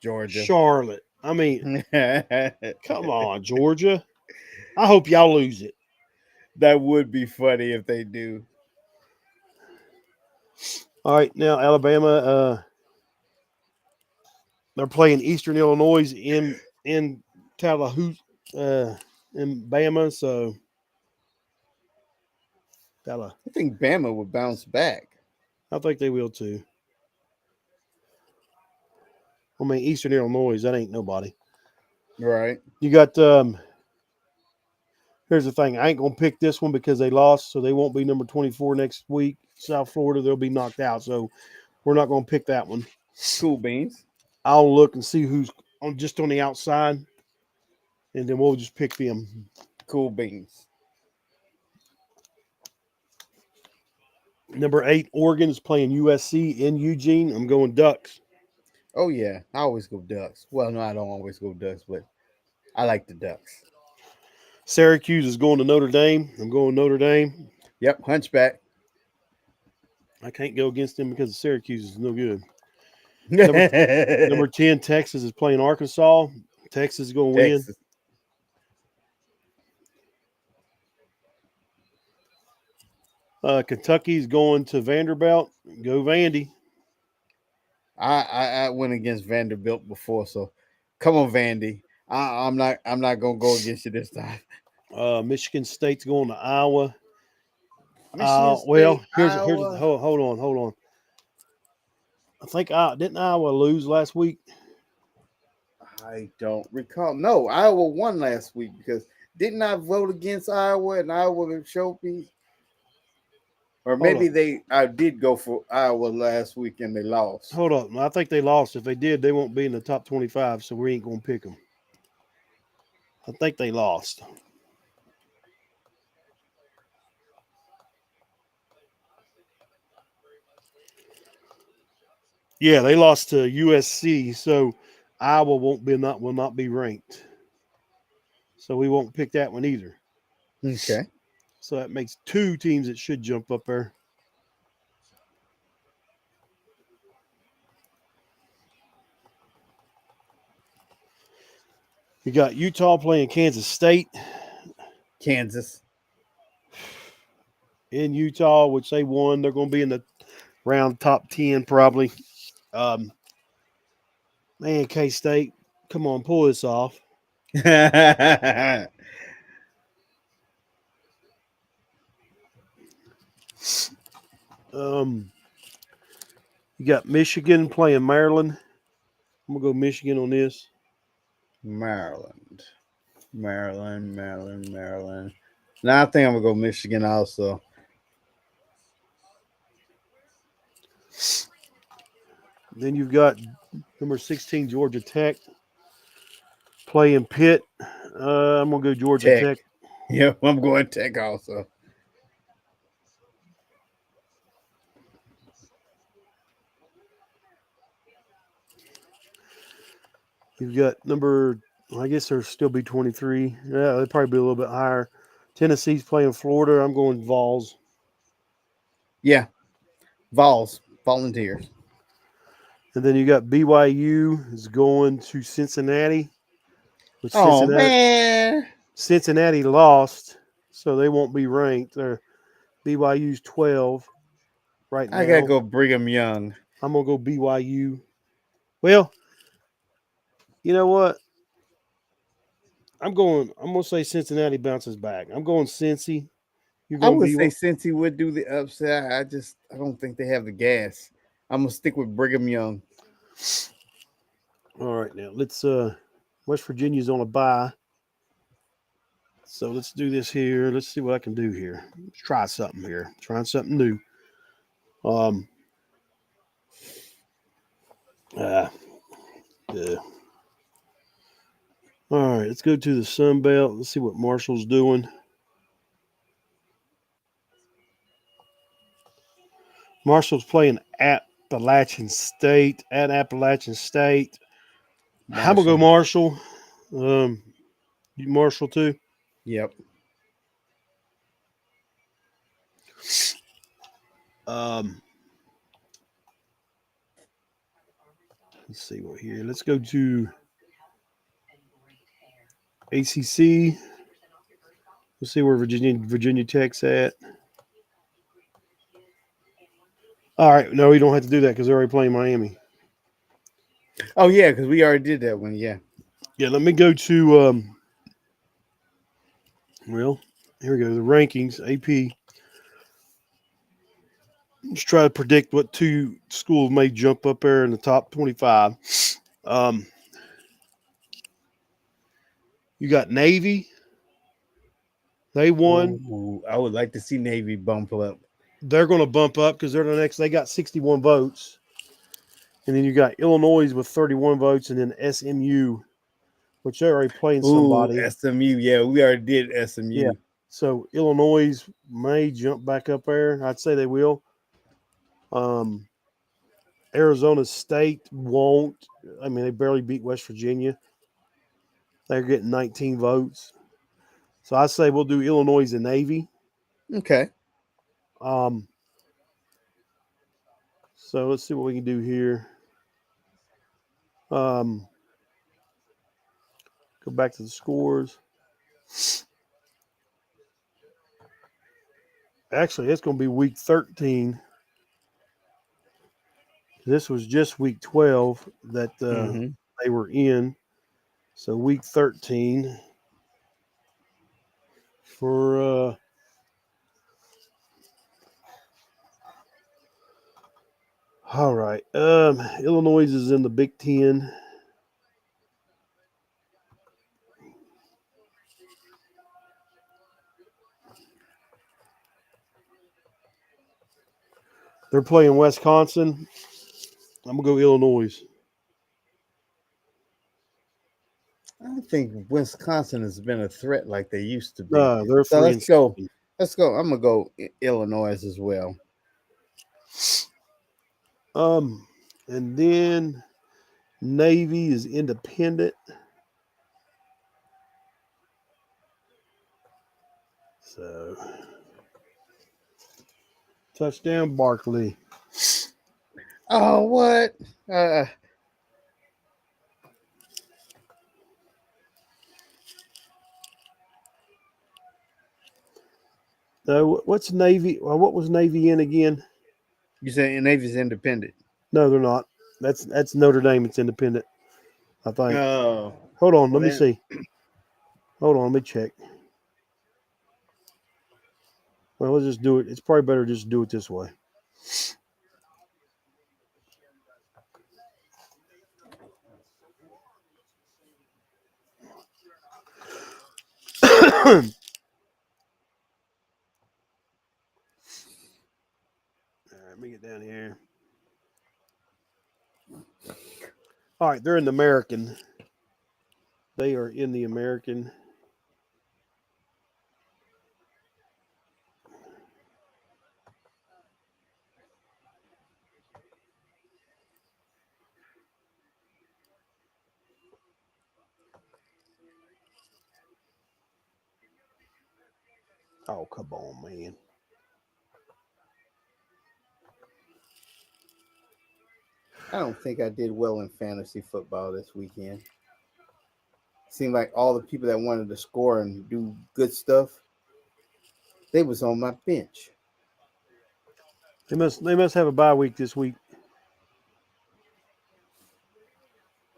Georgia. Charlotte. I mean, That come on, Georgia. I hope y'all lose it. would be funny if they do. All right, now Alabama. They're playing Eastern Illinois in Tallahassee, in Bama. So, I think Bama would bounce back. I think they will too. I mean, Eastern Illinois, that ain't nobody. Right. You got here's the thing. I ain't gonna pick this one because they lost, so they won't be number 24 next week. South Florida, they'll be knocked out, so we're not gonna pick that one. Cool beans. I'll look and see who's on the outside, and then we'll just pick them. Cool beans. Number 8, Oregon is playing USC in Eugene. I'm going Ducks. Oh yeah, I always go Ducks. Well, no, I don't always go Ducks, but I like the Ducks. Syracuse is going to Notre Dame. I'm going Notre Dame. Yep, Hunchback. I can't go against them because Syracuse is no good. Number 10, Texas is playing Arkansas. Texas is going to win. Kentucky's going to Vanderbilt. Go Vandy. I went against Vanderbilt before, so come on, Vandy. I'm not gonna go against you this time. Michigan State's going to Iowa. Michigan State, here's Iowa. hold on. I think didn't Iowa lose last week? I don't recall. No, Iowa won last week because didn't I vote against Iowa and Iowa showed me? Or maybe I did go for Iowa last week and they lost. Hold up. I think they lost. If they did, they won't be in the top 25, so we ain't going to pick them. I think they lost. Yeah, they lost to USC, so Iowa will not be ranked. So we won't pick that one either. Okay. So that makes 2 teams that should jump up there. You got Utah playing Kansas State Kansas. in Utah, which they won. They're going to be in the round top 10 probably. Man, K-State, come on, pull this off. You got Michigan playing Maryland. I'm going to go Michigan on this. Maryland. Now I think I'm gonna go Michigan also. Then you've got number 16 Georgia Tech playing Pitt. I'm gonna go Georgia Tech. Yeah, I'm going Tech also. You've got I guess there'll still be 23. Yeah, they'll probably be a little bit higher. Tennessee's playing Florida. I'm going Vols. Yeah, Vols, Volunteers. And then you got BYU is going to Cincinnati. Which Oh man, Cincinnati lost, so they won't be ranked. They're BYU's 12 right now. I gotta go Brigham Young. I'm gonna go BYU. Well, you know what? I'm gonna say Cincinnati bounces back. I'm going Cincy. I would say Cincy would do the upset. I don't think they have the gas. I'm gonna stick with Brigham Young. All right, now let's West Virginia's on a bye. So let's do this here. Let's see what I can do here. Let's try something here. Trying something new. Yeah. All right, let's go to the Sun Belt. Let's see what Marshall's doing. Marshall's playing Appalachian State. At Appalachian State. I'm gonna go Marshall. You Marshall too? Yep. Let's see what here. Let's go to ACC. Let's see where Virginia Tech's at. All right, no, we don't have to do that because they're already playing Miami. Oh yeah, because we already did that one. Yeah. Yeah, let me go to well, here we go. The rankings, AP. Let's try to predict what 2 schools may jump up there in the top 25. You got Navy. They won. Ooh, I would like to see Navy bump up. They're going to bump up because they're the next. They got 61 votes. And then you got Illinois with 31 votes, and then SMU, which they're already playing somebody. SMU, yeah, we already did SMU. Yeah. So Illinois may jump back up there. I'd say they will. Arizona State won't. I mean, they barely beat West Virginia. They're getting 19 votes. So I say we'll do Illinois and Navy. Okay. So let's see what we can do here. Go back to the scores. Actually, it's going to be week 13. This was just week 12 that they were in. So week 13 for all right. Illinois is in the Big Ten. They're playing Wisconsin. I'm gonna go Illinois. I don't think Wisconsin has been a threat like they used to be. They're so let's go. Let's go. I'm gonna go Illinois as well. And then Navy is independent. So touchdown, Barkley. Oh, what? What's Navy? Well, what was Navy in again? You saying Navy's independent? No, they're not. That's Notre Dame. It's independent, I think. Oh, Hold on, well let me then- see. Hold on, let me check. Well, let's just do it. It's probably better just to do it this way. All right, let me get down here. All right, they're in the American. They are in the American. Oh, come on, man. I don't think I did well in fantasy football this weekend. Seemed like all the people that wanted to score and do good stuff, they was on my bench. They must have a bye week this week.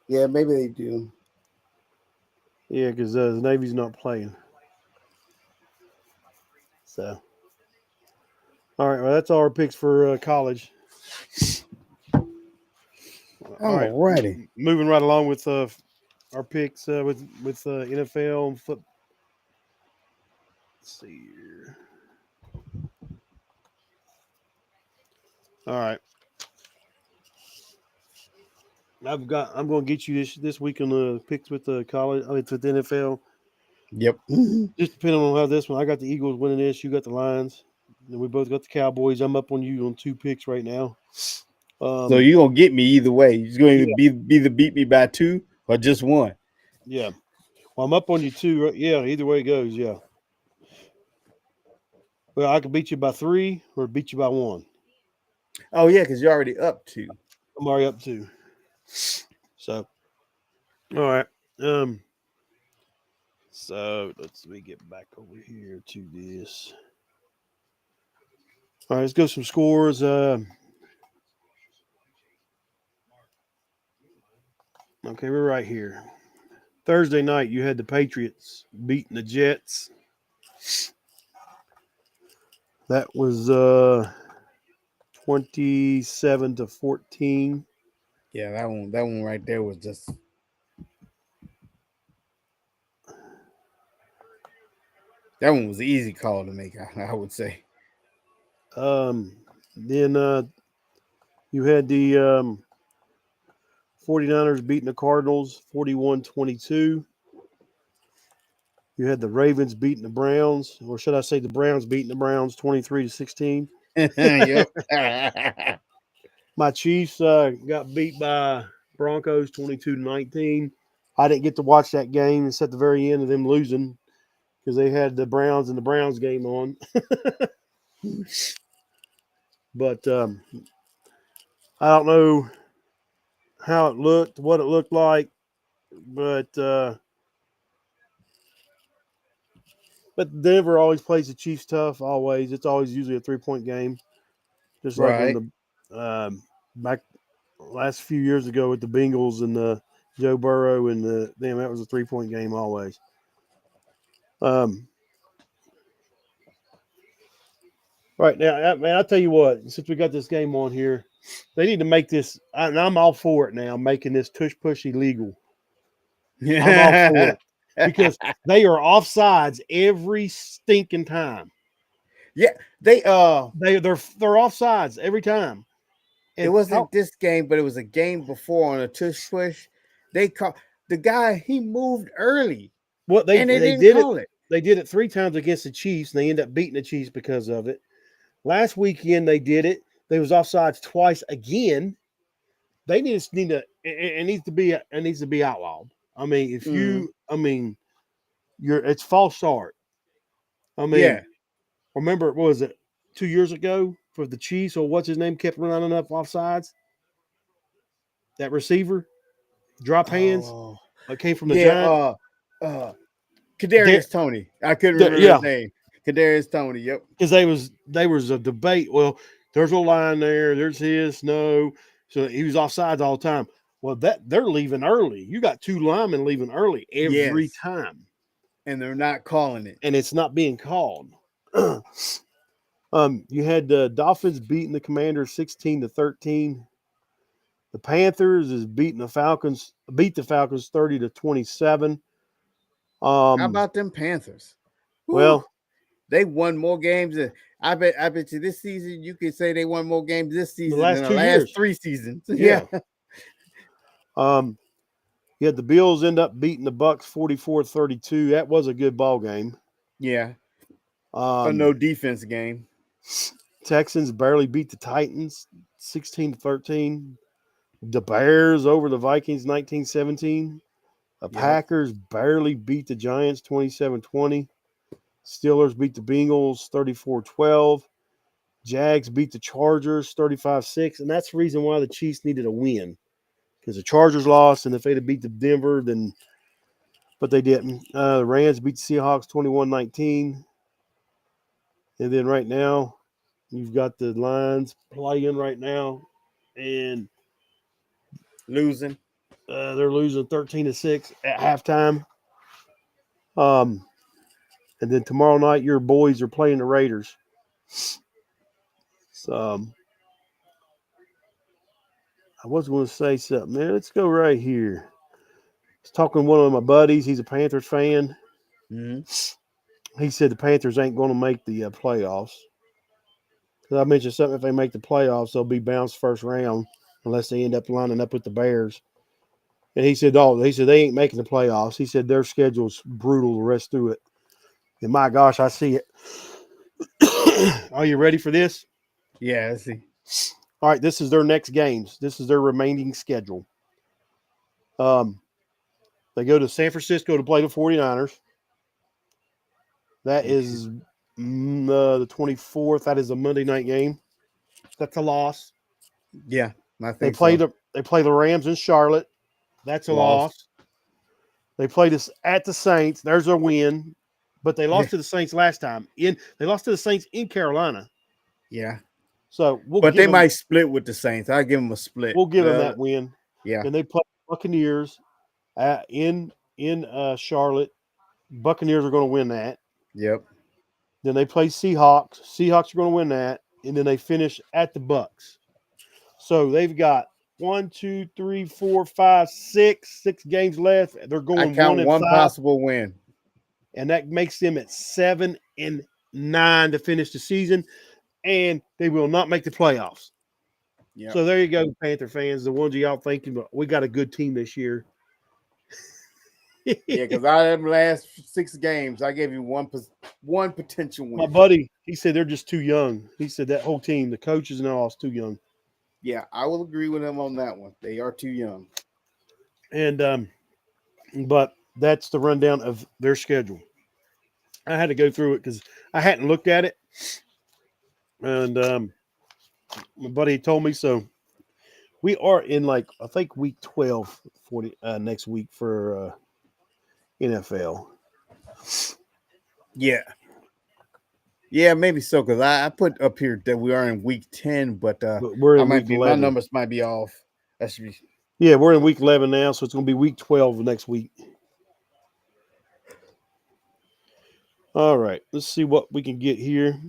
Yeah, maybe they do. Yeah, because the Navy's not playing. So, all right. Well, that's all our picks for college. All right, Alrighty. moving right along with our picks with NFL and foot. Let's see here. All right. I'm going to get you this week on the picks with the college. I mean, with the NFL. Yep. Just depending on how this one. I got the Eagles winning this. You got the Lions. And we both got the Cowboys. I'm up on you on 2 picks right now. So you're gonna get me either way. You're going to either beat me by 2 or just 1. Yeah. Well, I'm up on you 2. Right? Yeah. Either way it goes. Yeah. Well, I could beat you by 3 or beat you by 1. Oh yeah, because you're already up 2. I'm already up 2. So, all right. So let me get back over here to this. All right, let's go some scores. Okay, we're right here. Thursday night, you had the Patriots beating the Jets. That was 27-14. Yeah, that one right there was just. That one was an easy call to make. I would say. Then you had the 49ers beating the Cardinals 41-22. You had the Ravens beating the Browns, or should I say the Browns beating the Browns 23-16. Yep. My Chiefs got beat by Broncos 22-19. I didn't get to watch that game. It's at the very end of them losing because they had the Browns and the Browns game on. But I don't know how it looked, what it looked like, but Denver always plays the Chiefs tough. Always, it's always usually a 3-point game, just like Right. when the back last few years ago with the Bengals and Joe Burrow and that was a 3-point game always. Right now, man, I'll tell you what. Since we got this game on here, they need to make this. And I'm all for it now, making this tush push illegal. I'm all for it because they are offsides every stinking time. Yeah, they're offsides every time. And it wasn't this game, but it was a game before on a tush push. They call the guy. He moved early. Well, they didn't did call it. They did it 3 times against the Chiefs, and they ended up beating the Chiefs because of it. Last weekend they did it. They was offsides twice again. They need to. It needs to be outlawed. I mean, it's false start. I mean, Remember, what was it 2 years ago for the Chiefs? Or what's his name kept running up offsides? That receiver, drop hands. Oh, It came from the yeah. Giants. Uh, There, Kadarius Tony. I couldn't remember yeah, his name. Kadarius Tony. Yep. because they was a debate. Well, there's a line there. There's his no. So he was offsides all the time. Well, that they're leaving early. You got two linemen leaving early every Yes. time, And they're not calling it. and it's not being called. You had the Dolphins beating the Commanders 16-13. The Panthers is beat the Falcons 30-27. How about them Panthers? Whew. Well, They won more games than I bet you this season you could say they won more games this season last than the 2 last years. 3 seasons. Yeah. You had the Bills end up beating the Bucks 44-32. That was a good ball game. Yeah. A no defense game. Texans barely beat the Titans 16-13. The Bears over the Vikings 19-17. The Packers barely beat the Giants 27-20. Steelers beat the Bengals 34-12. Jags beat the Chargers 35-6. And that's the reason why the Chiefs needed a win. Because the Chargers lost, and if they'd have beat the Denver, then but they didn't. The Rams beat the Seahawks 21-19. And then right now, you've got the Lions playing right now, and Losing. they're losing 13-6 at halftime. And then tomorrow night, your boys are playing the Raiders. So I was going to say something there. Let's go right here. I was talking to one of my buddies. He's a Panthers fan. Mm-hmm. He said the Panthers ain't going to make the playoffs. Because I mentioned something, if they make the playoffs, they'll be bounced first round unless they end up lining up with the Bears. And he said, they ain't making the playoffs. He said their schedule's brutal the rest through it. And my gosh, I see it. Are you ready for this? Yeah, I see. All right, this is their next games. This is their remaining schedule. They go to San Francisco to play the 49ers. That is the 24th. That is a Monday night game. That's a loss. Yeah, I They think play so. they play the Rams in Charlotte. That's a loss. They played us at the Saints. There's a win, but they lost to the Saints last time. They lost to the Saints in Carolina. Yeah. So but they might split with the Saints. I'll give them a split. We'll give them that win. Yeah. And they play Buccaneers in Charlotte. Buccaneers are going to win that. Yep. Then they play Seahawks. Seahawks are going to win that. And then they finish at the Bucks. So they've got 6 games left. They're going I count 1-5. One possible win. And that makes them at 7-9 to finish the season. And they will not make the playoffs. Yep. So there you go, Panther fans. The ones of y'all thinking, but we got a good team this year. Yeah, because out of them last 6 games, I gave you one potential win. My buddy, he said they're just too young. He said that whole team, the coaches and all, is too young. Yeah, I will agree with him on that one. They are too young. And but that's the rundown of their schedule. I had to go through it because I hadn't looked at it. And my buddy told me so. We are in I think week 12 next week for NFL. Yeah. Yeah, maybe so, because I put up here that we are in week 10, but we're in week 11. My numbers might be off. That should be. Yeah, we're in week 11 now, so it's going to be week 12 next week. All right, let's see what we can get here.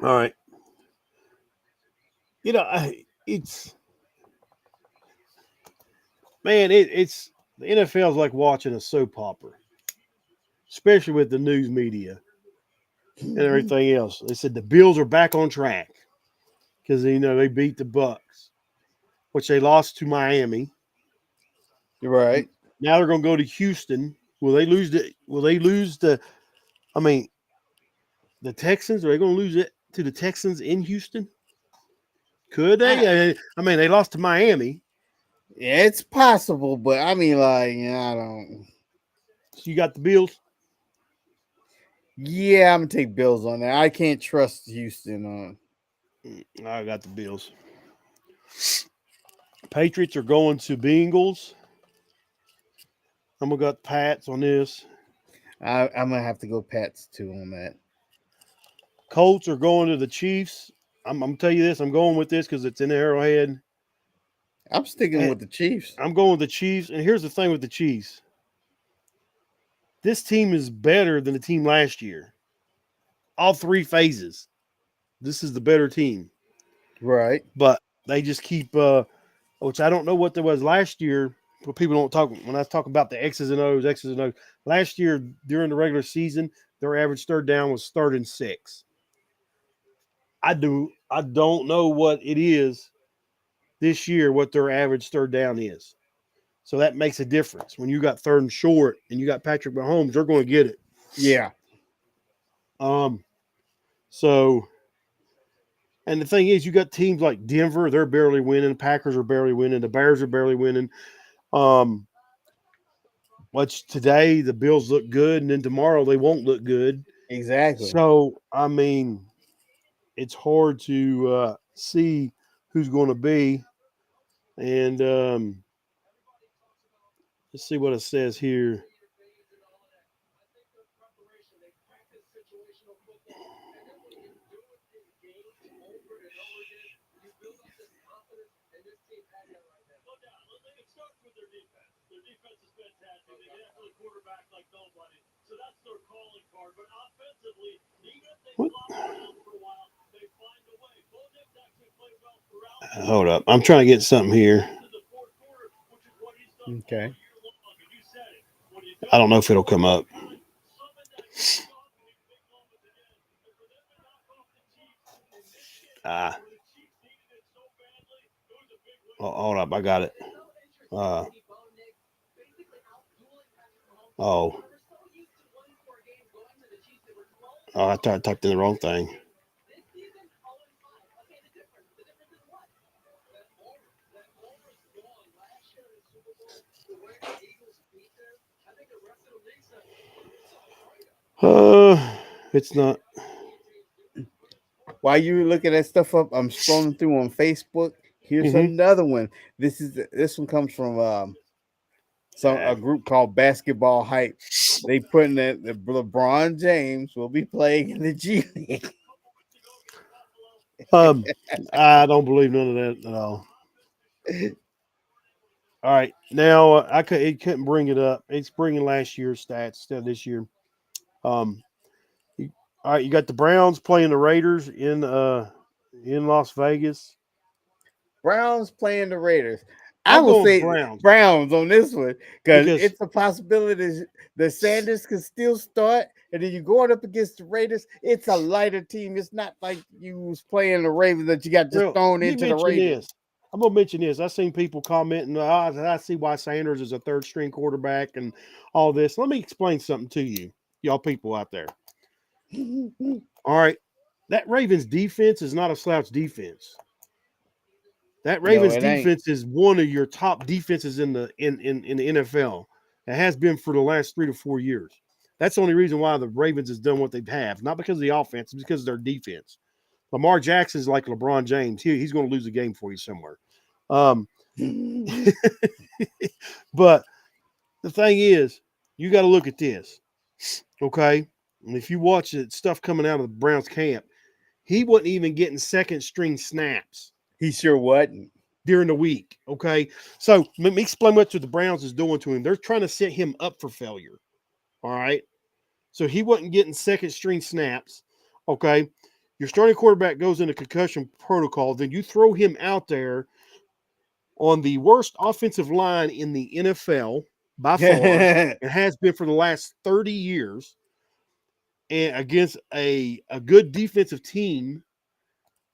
All right. You know, it's the NFL is like watching a soap opera, especially with the news media and everything else. They said the Bills are back on track because they beat the Bucks, which they lost to Miami. You're right. Now they're going to go to Houston. Will they lose the Texans? Are they going to lose it to the Texans in Houston? Could they? They lost to Miami. Yeah, it's possible, but I don't. So you got the Bills. Yeah, I'm gonna take Bills on that. I can't trust Houston on. I got the Bills. Patriots are going to Bengals. I'm gonna got Pats on this. I'm gonna have to go Pats too on that. Colts are going to the Chiefs. I'm gonna tell you this. I'm going with this because it's in Arrowhead. I'm sticking And with the Chiefs. I'm going with the Chiefs. And here's the thing with the Chiefs. This team is better than the team last year. All three phases. This is the better team. Right. But they just keep which I don't know what there was last year. But people don't talk when I talk about the X's and O's, X's and O's. Last year during the regular season, their average third down was 3rd and 6. I don't know what it is this year, what their average third down is. So that makes a difference. When you got 3rd and short and you got Patrick Mahomes, they're going to get it. Yeah. So and the thing is, you got teams like Denver, they're barely winning. The Packers are barely winning. The Bears are barely winning. Which today the Bills look good, and then tomorrow they won't look good. Exactly. So I mean, it's hard to see who's going to be. And let's see what it says here. What? Hold up. I'm trying to get something here. Okay. I don't know if it'll come up. Hold up. I got it. Oh. Oh, I typed in the wrong thing. It's not. While you looking that stuff up, I'm scrolling through on Facebook. Here's Mhm. another one. This one comes from a group called Basketball Hype. They putting that the LeBron James will be playing in the G League. I don't believe none of that at all. All right, now it couldn't bring it up. It's bringing last year's stats instead of this year. Um, all right, you got the Browns playing the Raiders in Las Vegas. Browns playing the Raiders. I I'm will going say Browns Browns on this one because because it's a possibility that Sanders can still start, and then you're going up against the Raiders. It's a lighter team. It's not like you was playing the Ravens that you got just well, thrown you into the mentioned Raiders. this. I'm gonna mention this. I've seen people commenting. I see why Sanders is a 3rd string quarterback and all this. Let me explain something to you, y'all people out there. All right, that Ravens defense is not a slouch defense. That No, Ravens it ain't. defense is one of your top defenses in the NFL. It has been for the last 3 to 4 years. That's the only reason why the Ravens has done what they have. Not because of the offense, it's because of their defense. Lamar Jackson is like LeBron James. He's going to lose a game for you somewhere. But the thing is, you got to look at this, okay? And if you watch the stuff coming out of the Browns camp, he wasn't even getting 2nd string snaps He sure wasn't. during the week. Okay. So let me explain what the Browns is doing to him. They're trying to set him up for failure. All right. So he wasn't getting 2nd string snaps. Okay. Your starting quarterback goes into concussion protocol. Then you throw him out there on the worst offensive line in the NFL by far. It has been for the last 30 years. And against a good defensive team.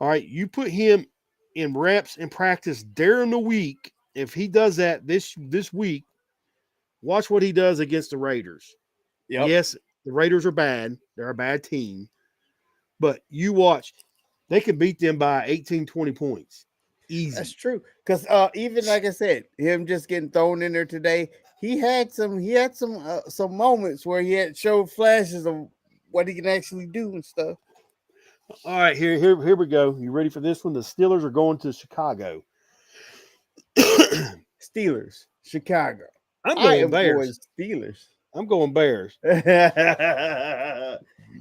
All right. You put him in reps and practice during the week. If he does that this week, watch what he does against the Raiders. Yep. Yes, the Raiders are bad. They're a bad team. But you watch, they can beat them by 18, 20 points. Easy. That's true. Because even like I said, him just getting thrown in there today, he had some moments where he had showed flashes of what he can actually do and stuff. All right, here we go. You ready for this one? The Steelers are going to Chicago. Steelers, Chicago. I'm I going am going Bears. Steelers. I'm going Bears.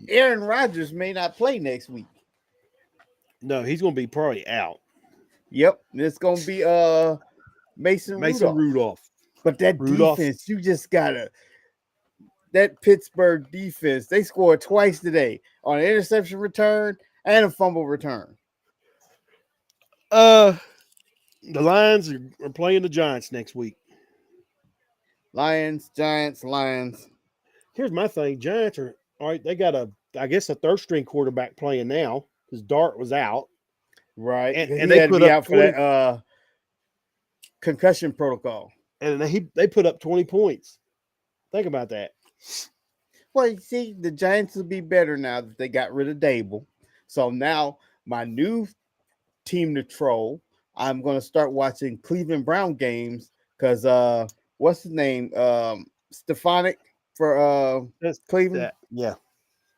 Aaron Rodgers may not play next week. No, he's going to be probably out. Yep, it's gonna be Mason Mason Rudolph. Rudolph. But that Rudolph. defense, you just gotta. That Pittsburgh defense, they scored twice today on an interception return and a fumble return. The Lions are playing the Giants next week. Lions, Giants, Lions. Here's my thing. Giants are all right. They got I guess a third string quarterback playing now because Dart was out. Right. And they had to put be up out for that concussion protocol. And they put up 20 points. Think about that. Well, you see, the Giants will be better now that they got rid of Dable. So now my new team to troll, I'm going to start watching Cleveland Brown games because what's his name? Stefanik for Cleveland. Yeah.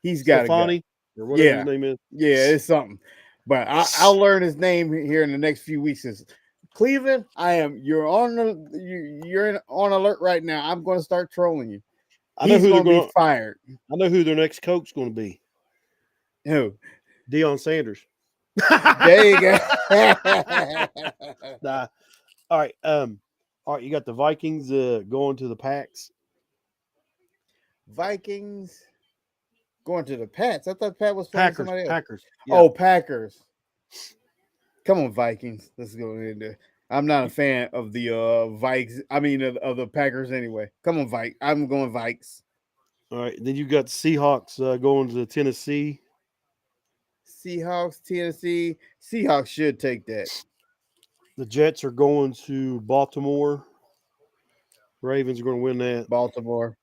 He's got to go. Or whatever his name is. Yeah, it's something. But I'll learn his name here in the next few weeks. Cleveland, you're on alert right now. I'm going to start trolling you. He's going to be fired. I know who their next coach is going to be. Who? Deion Sanders. There you go. Nah. All right. You got the Vikings going to the Packs. Vikings going to the Pats. I thought Pat was playing somebody else. Packers. Yeah. Oh, Packers. Come on, Vikings. Let's go in there. I'm not a fan of the Vikes. I mean, of the Packers anyway. Come on, Vikes. I'm going Vikes. All right. Then you got the Seahawks going to Tennessee. Seahawks, Tennessee. Seahawks should take that. The Jets are going to Baltimore. Ravens are going to win that. Baltimore.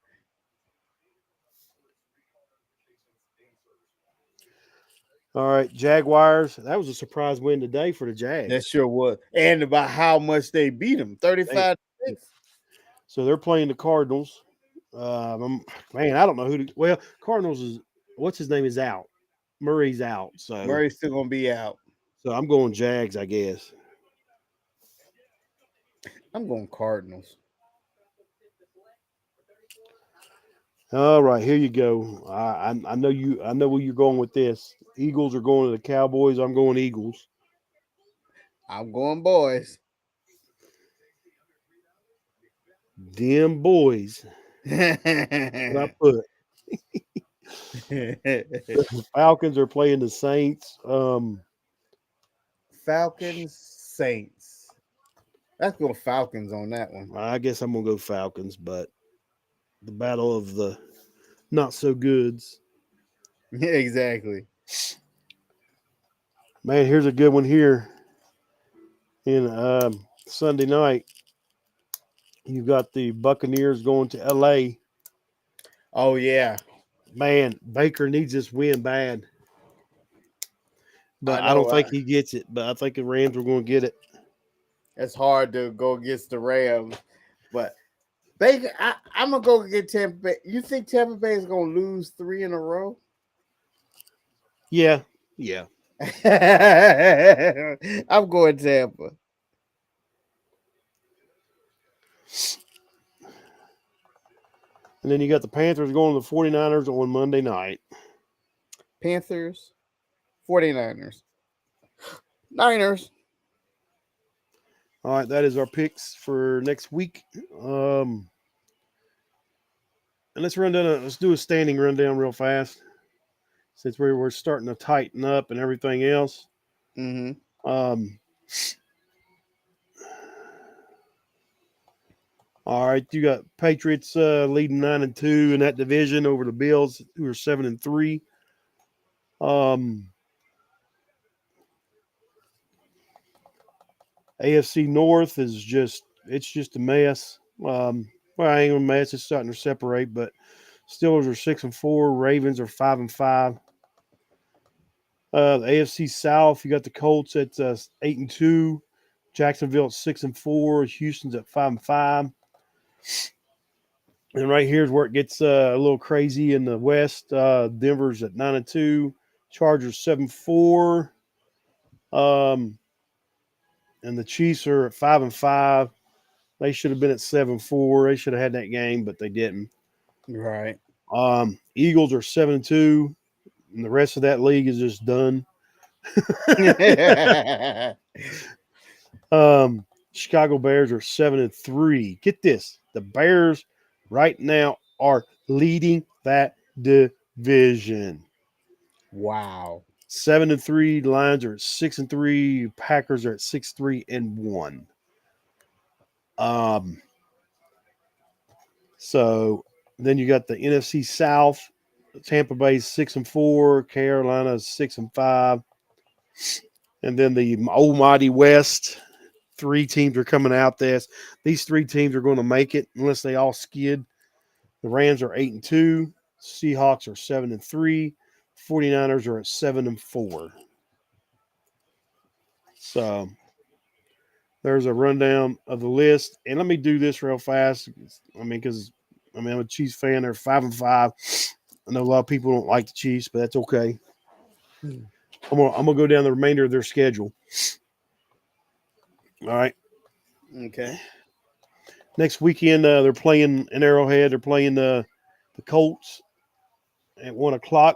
All right, Jaguars. That was a surprise win today for the Jags. That sure was. And about how much they beat them. 35-6. So they're playing the Cardinals. Man, I don't know who to. Well, Cardinals is what's his name is out. Murray's out. So Murray's still gonna be out. So I'm going Jags, I guess. I'm going Cardinals. All right, here you go. I know you. I know where you're going with this. Eagles are going to the Cowboys. I'm going Eagles. I'm going boys. Them boys. What I put. The Falcons are playing the Saints. Falcons, Saints. Let's go Falcons on that one. I guess I'm gonna go Falcons, but the battle of the not so goods. Yeah, exactly. Man, here's a good one here. In Sunday night, you've got the Buccaneers going to LA. Oh yeah. Man, Baker needs this win bad. But I don't think he gets it. But I think the Rams are going to get it. It's hard to go against the Rams. But Baker, I'm going to go get Tampa Bay. You think Tampa Bay is going to lose 3 in a row? Yeah. Yeah. I'm going Tampa. And then you got the Panthers going to the 49ers on Monday night. Panthers, 49ers. Niners. All right, that is our picks for next week. And let's do a standing rundown real fast, since we're starting to tighten up and everything else. Mm-hmm. All right, you got Patriots leading 9-2 in that division over the Bills, who are 7-3. AFC North is just a mess. Well, I ain't a mess. It's starting to separate, but Steelers are 6-4. Ravens are 5-5. The AFC South, you got the Colts at 8-2. Jacksonville at 6-4. Houston's at 5-5. And right here's where it gets a little crazy in the West. Denver's at 9-2, Chargers 7-4, and the Chiefs are at 5-5. They should have been at 7-4. They should have had that game, but they didn't. Right. Eagles are 7-2, and the rest of that league is just done. Chicago Bears are 7-3. Get this: the Bears right now are leading that division. Wow. 7-3. Lions are at 6-3. Packers are at 6-3-1. So then you got the NFC South. Tampa Bay's 6-4. Carolina's 6-5. And then the almighty West. 3 teams are coming out this. These 3 teams are going to make it unless they all skid. The Rams are 8-2. Seahawks are 7-3. 49ers are at 7-4. So there's a rundown of the list. And let me do this real fast. Because I'm a Chiefs fan. They're 5-5. I know a lot of people don't like the Chiefs, but that's okay. I'm gonna go down the remainder of their schedule. All right. Okay. Next weekend, they're playing in Arrowhead. They're playing the Colts at 1:00.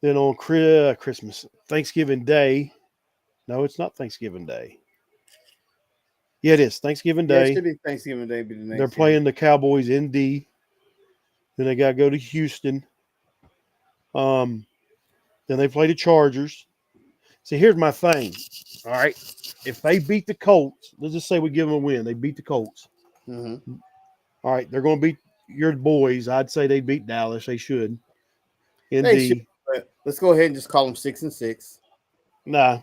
Then on Christmas, Thanksgiving Day. No, it's not Thanksgiving Day. Yeah, it is Thanksgiving Yeah, it Day. should be Thanksgiving Day. Be the next They're playing the Cowboys in D. Then they got to go to Houston. Then they play the Chargers. See, here's my thing. All right. If they beat the Colts, let's just say we give them a win. They beat the Colts. Mm-hmm. All right. They're going to beat your boys. I'd say they beat Dallas. They should. In They D. should, but let's go ahead and just call them 6-6. Nah.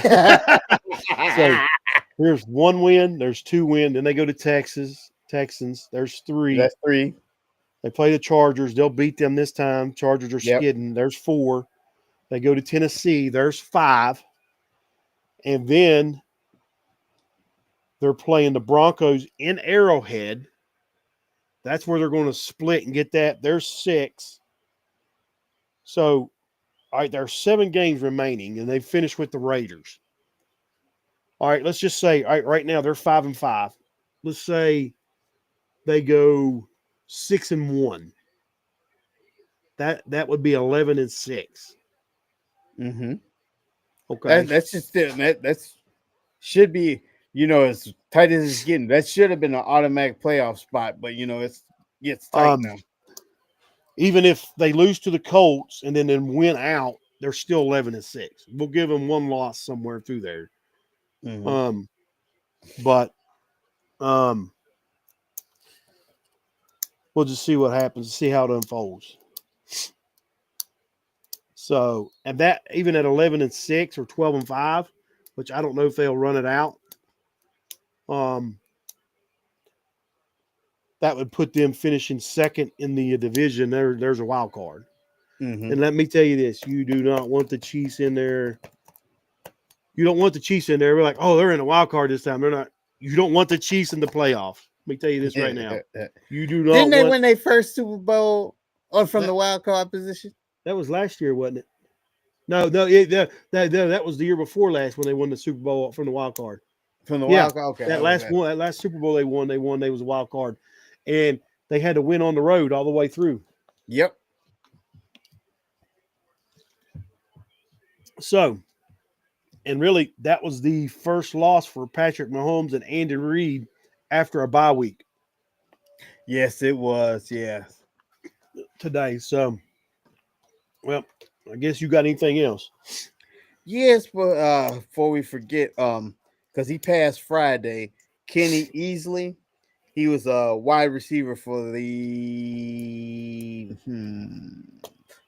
So here's 1 win. There's 2 wins. Then they go to Texans. There's 3. That's 3. They play the Chargers. They'll beat them this time. Chargers are Yep. skidding. There's 4. They go to Tennessee. There's 5. And then they're playing the Broncos in Arrowhead. That's where they're going to split and get that. There's 6. So, all right, there are 7 games remaining, and they finish with the Raiders. All right, let's just say, all right, right now they're 5-5. Let's say they go 6-1. That would be 11-6. Mm-hmm. Okay. That's just it. That's should be, as tight as it's getting. That should have been an automatic playoff spot, but it gets tight now. Even if they lose to the Colts and then win out, they're still 11-6. We'll give them 1 loss somewhere through there. Mm-hmm. But we'll just see what happens, see how it unfolds. So, and that even at 11-6 or 12-5, which I don't know if they'll run it out. That would put them finishing second in the division. There's a wild card. Mm-hmm. And let me tell you this: you do not want the Chiefs in there. You don't want the Chiefs in there. We're like, oh, they're in a wild card this time. They're not. You don't want the Chiefs in the playoffs. Let me tell you this right now. You do not. Didn't they win their first Super Bowl from the wild card position? That was last year, wasn't it? No, that was the year before last when they won the Super Bowl from the wild card. From the wild card, okay. That last Super Bowl they won. They was a wild card, and they had to win on the road all the way through. Yep. So, and really, that was the first loss for Patrick Mahomes and Andy Reid after a bye week. Yes, it was. Yes. Today. So, well, I guess you got anything else? Yes, but before we forget, because he passed Friday, Kenny Easley, he was a wide receiver for the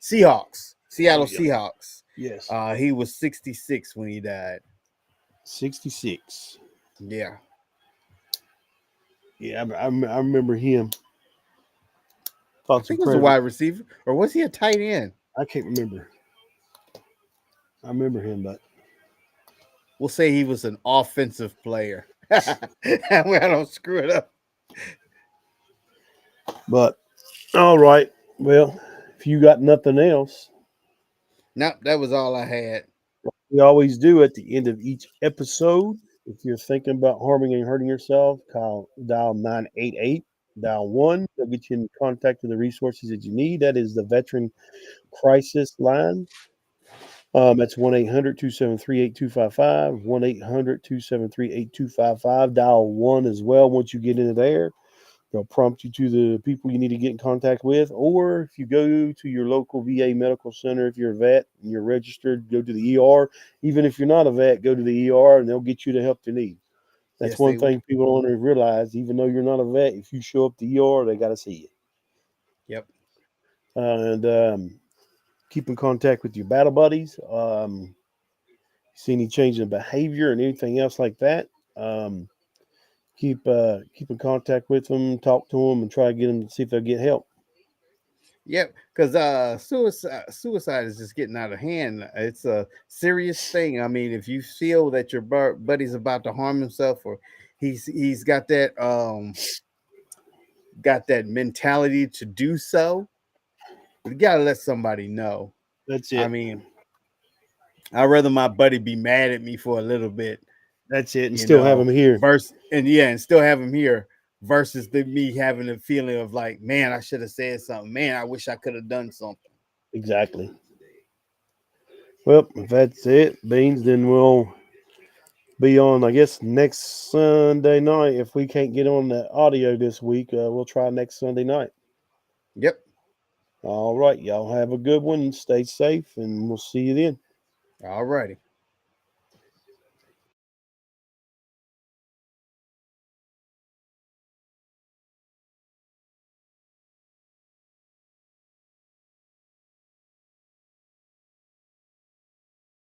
Seahawks, Seattle Seahawks. Yes. He was 66 when he died. 66. Yeah. Yeah, I remember him. I think he was a wide receiver, or was he a tight end? I can't remember. I remember him, but we'll say he was an offensive player. I don't screw it up. But all right, well, if you got nothing else, Nope, that was all I had. we always do at the end of each episode. If you're thinking about harming and hurting yourself, dial 988, dial 1. They'll get you in contact with the resources that you need. That is the Veteran Crisis Line. That's 1 800 273 8255. 1 800 273 8255. Dial 1 as well once you get into there. They'll prompt you to the people you need to get in contact with. Or if you go to your local VA medical center, if you're a vet and you're registered, go to the ER. Even if you're not a vet, go to the ER and they'll get you the help you need. That's Yes, one thing people don't realize. Even though you're not a vet, if you show up to the ER, they got to see you. Yep. And keep in contact with your battle buddies. See any change in behavior and anything else like that. Keep in contact with them, talk to them, and try to get them to see if they'll get help. Yep, because suicide is just getting out of hand. It's a serious thing. I mean, if you feel that your buddy's about to harm himself, or he's got that mentality to do so, you gotta let somebody know. That's I it. mean, I'd rather my buddy be mad at me for a little bit, That's it. And you still have know, them here. and still have him here versus me having a feeling of like, man, I should have said something. Man, I wish I could have done something. Exactly. Well, if that's it, Beans, then we'll be on, I guess, next Sunday night. If we can't get on the audio this week, we'll try next Sunday night. Yep. All right. Y'all have a good one. Stay safe, and we'll see you then. All righty.